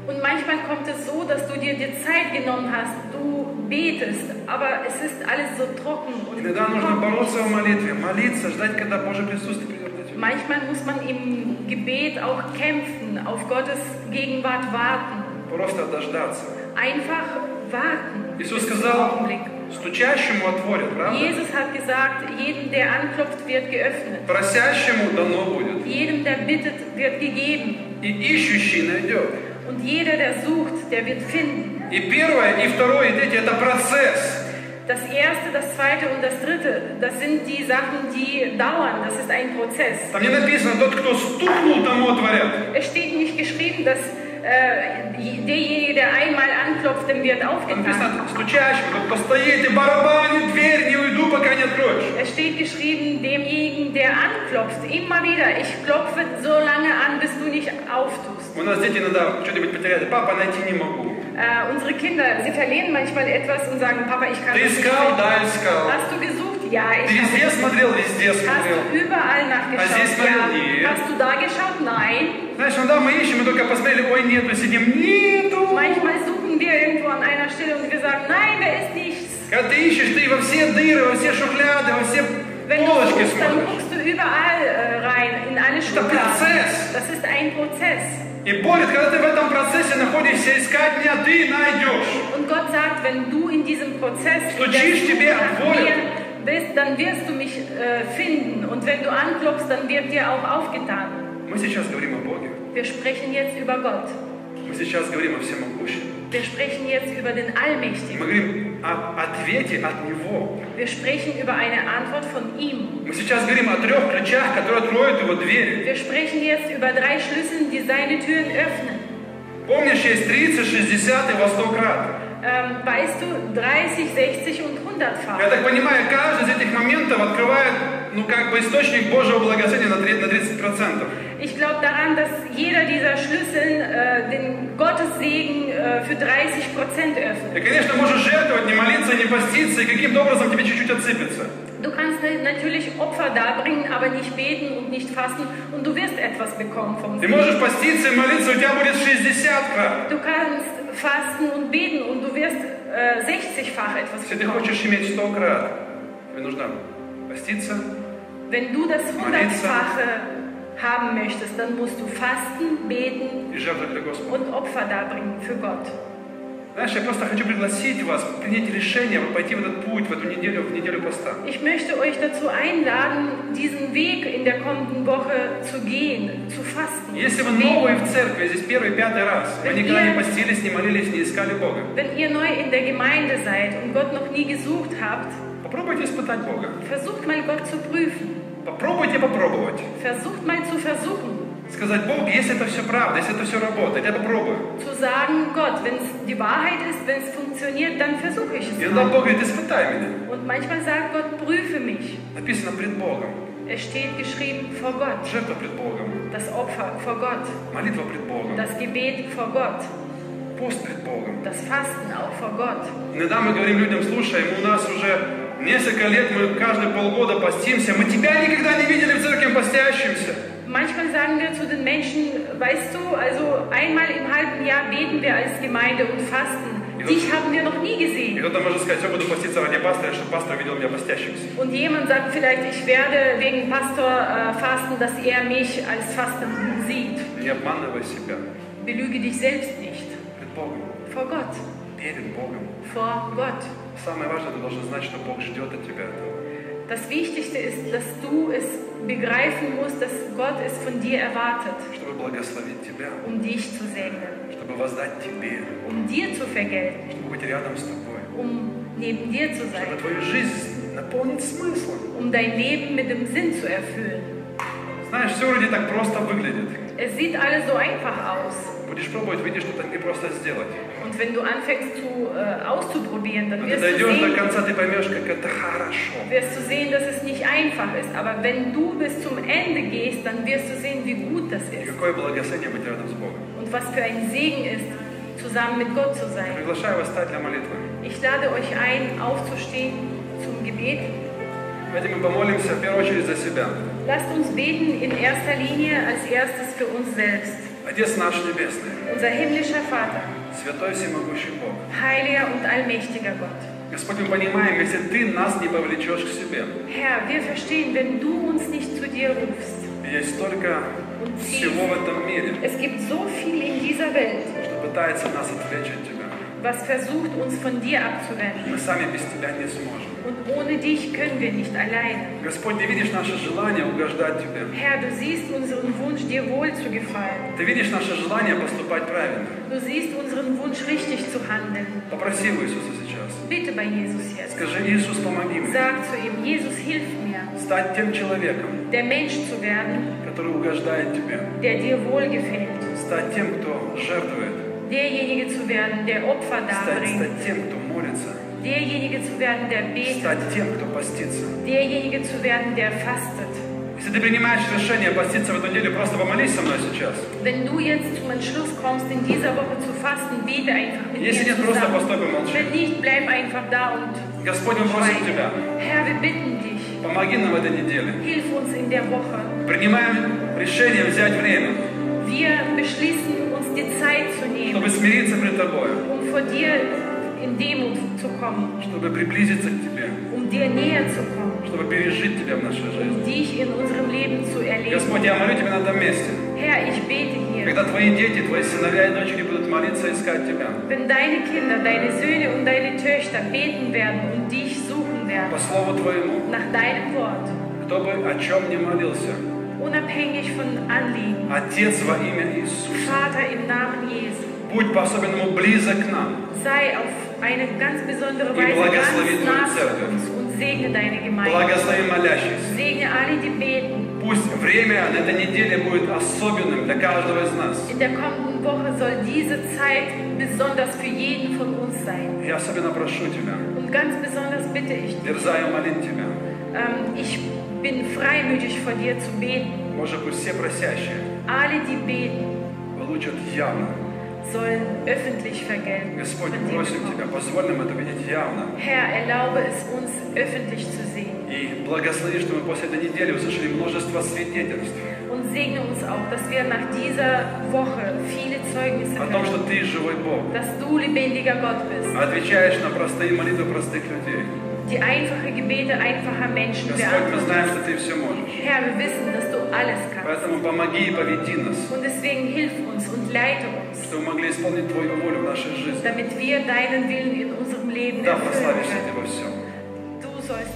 Und manchmal kommt es so, dass du dir die Zeit genommen hast, du betest, aber es ist alles so trocken. Und
Иногда нужно бороться в молитве, молиться, ждать, когда Божье присутствие придет на тебя.
manchmal muss man im Gebet auch kämpfen, auf Gottes Gegenwart warten.
Просто дождаться.
Einfach warten.
Иисус
bis zum
сказал,
Augenblick.
стучащему отворят, правда?
Jesus hat gesagt, jedem, der anklopft, wird geöffnet.
Просящему дано будет.
Jedem, der bittet, wird gegeben.
И ищущий найдет.
Und jeder, der sucht, der wird finden.
И первое, и второе, и третье – это процесс.
Das erste, das zweite und das dritte, das sind die Sachen, die dauern. Das ist ein Prozess.
Там не написано, тот, кто стукнул, тому отворят.
Es steht nicht geschrieben, dass derjenige, der einmal anklopft, dem wird
Там
aufgetan.
написано, стучащему, тот, кто стоит и барабанит дверь, не уйду, пока не откроешь.
Es steht geschrieben, demjenigen, der anklopft, immer wieder, ich klopfe so lange an, bis du nicht auftust.
У нас дети иногда что-нибудь потеряли. Папа, найти не могу.
Unsere Kinder, sie verlieren manchmal etwas und sagen, Papa, ich kann
Ты
das nicht
искал?
finden.
Да, искал.
Hast du gesucht? Ja,
Ты
ich habe
везде смотрел? Везде
Hast
смотрел.
du überall nachgeschaut?
здесь смотрел?
Ja.
Нет.
Hast du da geschaut? Nein.
Знаешь, иногда мы ищем, мы только посмотрели, ой, нету, сидим, нету.
Manchmal suchen wir irgendwo an einer Stelle und wir sagen, nein, da ist nichts.
Когда ты ищешь, ты во все дыры, во все шухляды, во все
Wenn du
полочки
suchst, dann
смотришь.
guckst du überall rein, in alle Schubladen.
Prozess.
Das ist ein Prozess.
И Борис, когда ты в этом процессе находишься, искать меня ты найдешь.
Und Gott sagt, wenn du in diesem Prozess
Stучишь, тебе
nach
отворят.
mir bist, dann wirst du mich finden. Und wenn du anklopfst, dann wird dir auch aufgetan.
Мы сейчас говорим о Боге.
Wir sprechen jetzt über Gott.
Мы сейчас говорим о Всемогущем.
Wir sprechen jetzt über den Allmächtigen.
Мы говорим о ответе от Него.
Wir sprechen über eine Antwort von ihm.
Мы сейчас говорим о 3 ключах, которые откроют Его двери.
Wir sprechen jetzt über 3 Schlüsseln, die seine Türen öffnen.
Помнишь, есть 30, 60 и во 100 крат.
Weißt du, 30, 60 und 100-fach.
Я так понимаю, каждый из этих моментов открывает, источник Божьего благословения на 30%.
Ich glaube daran, dass jeder dieser Schlüssel den Gottessegen für 30% öffnet.
Ты, конечно, можешь жертвовать, не молиться, не поститься, и каким-то образом тебе чуть-чуть отсыпется.
Du kannst natürlich Opfer darbringen, aber nicht beten und nicht fasten und du wirst etwas bekommen vom
Ты
Segen.
можешь поститься и молиться, у тебя будет 60 крат.
Du kannst fasten und beten und du wirst 60-fach etwas
Если ты
bekommen.
хочешь иметь 100 крат, тебе нужно поститься,
Wenn du das 100-fache haben möchtest, dann musst du fasten, beten
и жертвовать для Господа.
und Opfer darbringen für Gott.
Знаешь, я просто хочу пригласить вас принять решение, пойти в этот путь, в неделю поста.
Ich möchte euch dazu einladen, diesen Weg in der kommenden Woche zu gehen, zu fasten.
Если
zu
вы
beten.
новые в церкви, здесь 1-й, 5-й раз, вы никогда не постились, не молились, не искали Бога,
Wenn ihr neu in der Gemeinde seid und Gott noch nie gesucht habt,
попробуйте испытать Бога.
versucht mal Gott zu prüfen.
Попробуйте попробовать.
Versucht mal zu versuchen,
Сказать, Бог, если это все правда, если это все работает, я попробую.
zu sagen, Gott, wenn es die Wahrheit ist, wenn es funktioniert, dann versuche ich
И
es
тогда
mal.
Бог говорит, испытай меня.
Und manchmal sagt Gott, prüfe mich.
Написано пред Богом.
Es steht geschrieben vor Gott,
Жертва пред Богом.
das Opfer vor Gott,
Молитва пред Богом.
das Gebet vor Gott,
Пост пред Богом.
das Fasten auch vor Gott.
Иногда мы говорим людям, слушай, у нас уже несколько лет, мы каждые полгода постимся, мы тебя никогда не видели в церкви постящимся.
Manchmal sagen wir zu den Menschen, weißt du, also einmal im halben Jahr beten wir als Gemeinde und fasten. Dich haben wir noch nie
И
gesehen.
кто-то может сказать, все, буду поститься ради пастора, чтобы пастор видел меня постящимся.
Und jemand sagt vielleicht, ich werde wegen Pastor fasten, dass er mich als Fastenden sieht.
Не обманывай себя.
Belüge dich selbst nicht.
Пред Богом.
Vor Gott.
Перед Богом.
Vor Gott.
Самое важное, ты должен знать, что Бог ждет от тебя этого.
Das Wichtigste ist, dass du es begreifen musst, dass Gott es von dir erwartet,
Чтобы благословить тебя.
dich zu segnen,
Чтобы воздать тебе.
dir zu vergelten,
Чтобы быть рядом с тобой.
neben dir zu
Чтобы
sein,
твою жизнь наполнить смыслом.
um dein Leben mit dem Sinn zu erfüllen.
Знаешь, все вроде так просто выглядит.
Es sieht alles so einfach aus.
Будешь пробовать, видишь, что так не просто сделать.
Und wenn du anfängst auszuprobieren, dann
Но ты дойдешь до
wirst
конца, ты поймешь, как это хорошо.
du sehen, dass es nicht einfach ist. Aber wenn du bis zum Ende gehst, dann wirst du sehen, wie gut das
И
ist.
какое благословение быть рядом с Богом.
Und was für ein Segen ist, zusammen mit Gott zu sein.
Приглашаю вас стать для молитвы.
Ich lade euch ein, aufzustehen zum Gebet.
Давайте мы помолимся в первую очередь за себя.
Lasst uns beten in erster Linie als erstes für uns selbst.
Отец наш Небесный,
Unser himmlischer Vater,
Святой Всемогущий Бог.
heiliger und allmächtiger Gott.
Господь, мы понимаем, если Ты нас не повлечешь к себе,
Herr, wir verstehen, wenn du uns nicht zu dir rufst.
есть столько всего в этом мире,
Es gibt so viel in dieser Welt,
что пытается нас отвлечь от Тебя.
was versucht, uns von dir abzuwenden.
Мы сами без Тебя не сможем.
Und ohne dich können wir nicht alleine.
Господь, Ты видишь наше желание угождать Тебе.
Herr, du siehst unseren Wunsch, dir wohl zu gefallen.
Ты видишь наше желание поступать правильно.
Du siehst unseren Wunsch, richtig zu handeln.
Попроси у Иисуса сейчас.
Bitte bei Jesus jetzt.
Скажи, Иисус, помоги мне
Sag zu ihm, Jesus, hilf mir,
стать тем человеком,
der Mensch zu werden,
который угождает Тебе.
der dir wohlgefällt.
Стать тем, кто жертвует.
Derjenige zu werden, der Opfer darbringt.
Стать тем, кто молится.
Derjenige zu werden, der betet.
Стать тем, кто постится.
Derjenige zu werden, der fastet.
Если ты принимаешь решение поститься в эту неделю, просто помолись со мной сейчас.
Wenn du jetzt zum Entschluss kommst, in dieser Woche zu fasten, bete einfach mit mir
Если нет, просто
zusammen.
постой, помолчи.
Wenn nicht, bleib einfach da und
Господь, мы просим
schweige.
Тебя,
Herr, wir bitten dich,
помоги нам в этой неделе.
hilf uns in der Woche.
Принимаем решение взять время,
Wir beschließen, uns die Zeit zu nehmen,
чтобы смириться пред Тобою,
um vor dir in Demut zu kommen,
чтобы приблизиться к Тебе,
um dir näher zu kommen,
чтобы пережить Тебя в нашей жизни.
um dich in unserem Leben zu erleben.
Господь, я молю Тебя на этом месте.
Herr, ich bete hier,
Когда Твои дети, Твои сыновья и дочери будут молиться и искать Тебя,
wenn deine Kinder, deine Söhne und deine Töchter beten werden und dich suchen werden,
по Слову Твоему,
nach deinem Wort,
кто бы о чем ни молился,
unabhängig von Anliegen,
Отец во имя Иисуса,
Vater im Namen Jesu,
будь по-особенному близок к нам.
sei auf eine ganz besondere
И
Weise
благослови
ganz
твою
nah zu
церковь.
uns und segne deine Gemeinde.
Благослови молящихся.
Segne alle, die beten.
Пусть время на этой неделе будет особенным для каждого из нас.
In der kommenden Woche soll diese Zeit besonders für jeden von uns sein.
Я особенно прошу Тебя,
Und ganz besonders bitte ich dich,
дерзаю молить Тебя.
ich bin freimütig vor dir zu beten.
Может быть, все просящие
Alle, die beten,
получат явно.
sollen öffentlich Vergeltung
Господь,
von dir
просим
bekommen.
Тебя, позволь нам это видеть явно.
Herr, erlaube es uns, öffentlich zu sehen.
И благослови, что мы после этой недели услышали множество свидетельств
Und segne uns auch, dass wir nach dieser Woche viele Zeugnisse
о том, что
hören,
Ты живой Бог.
dass du lebendiger Gott bist,
Отвечаешь на простые молитвы простых людей.
die einfache Gebete einfacher Menschen
Господь, мы знаем,
beantwortest.
что Ты все можешь.
Herr, wir wissen, dass du alles kannst.
Поэтому помоги и поведи нас,
Und deswegen hilf uns und leite uns,
чтобы мы могли исполнить Твою волю в нашей жизни.
damit wir deinen Willen in unserem Leben
Да,
erfüllen
прославишься Ты
können.
во всем.
Du sollst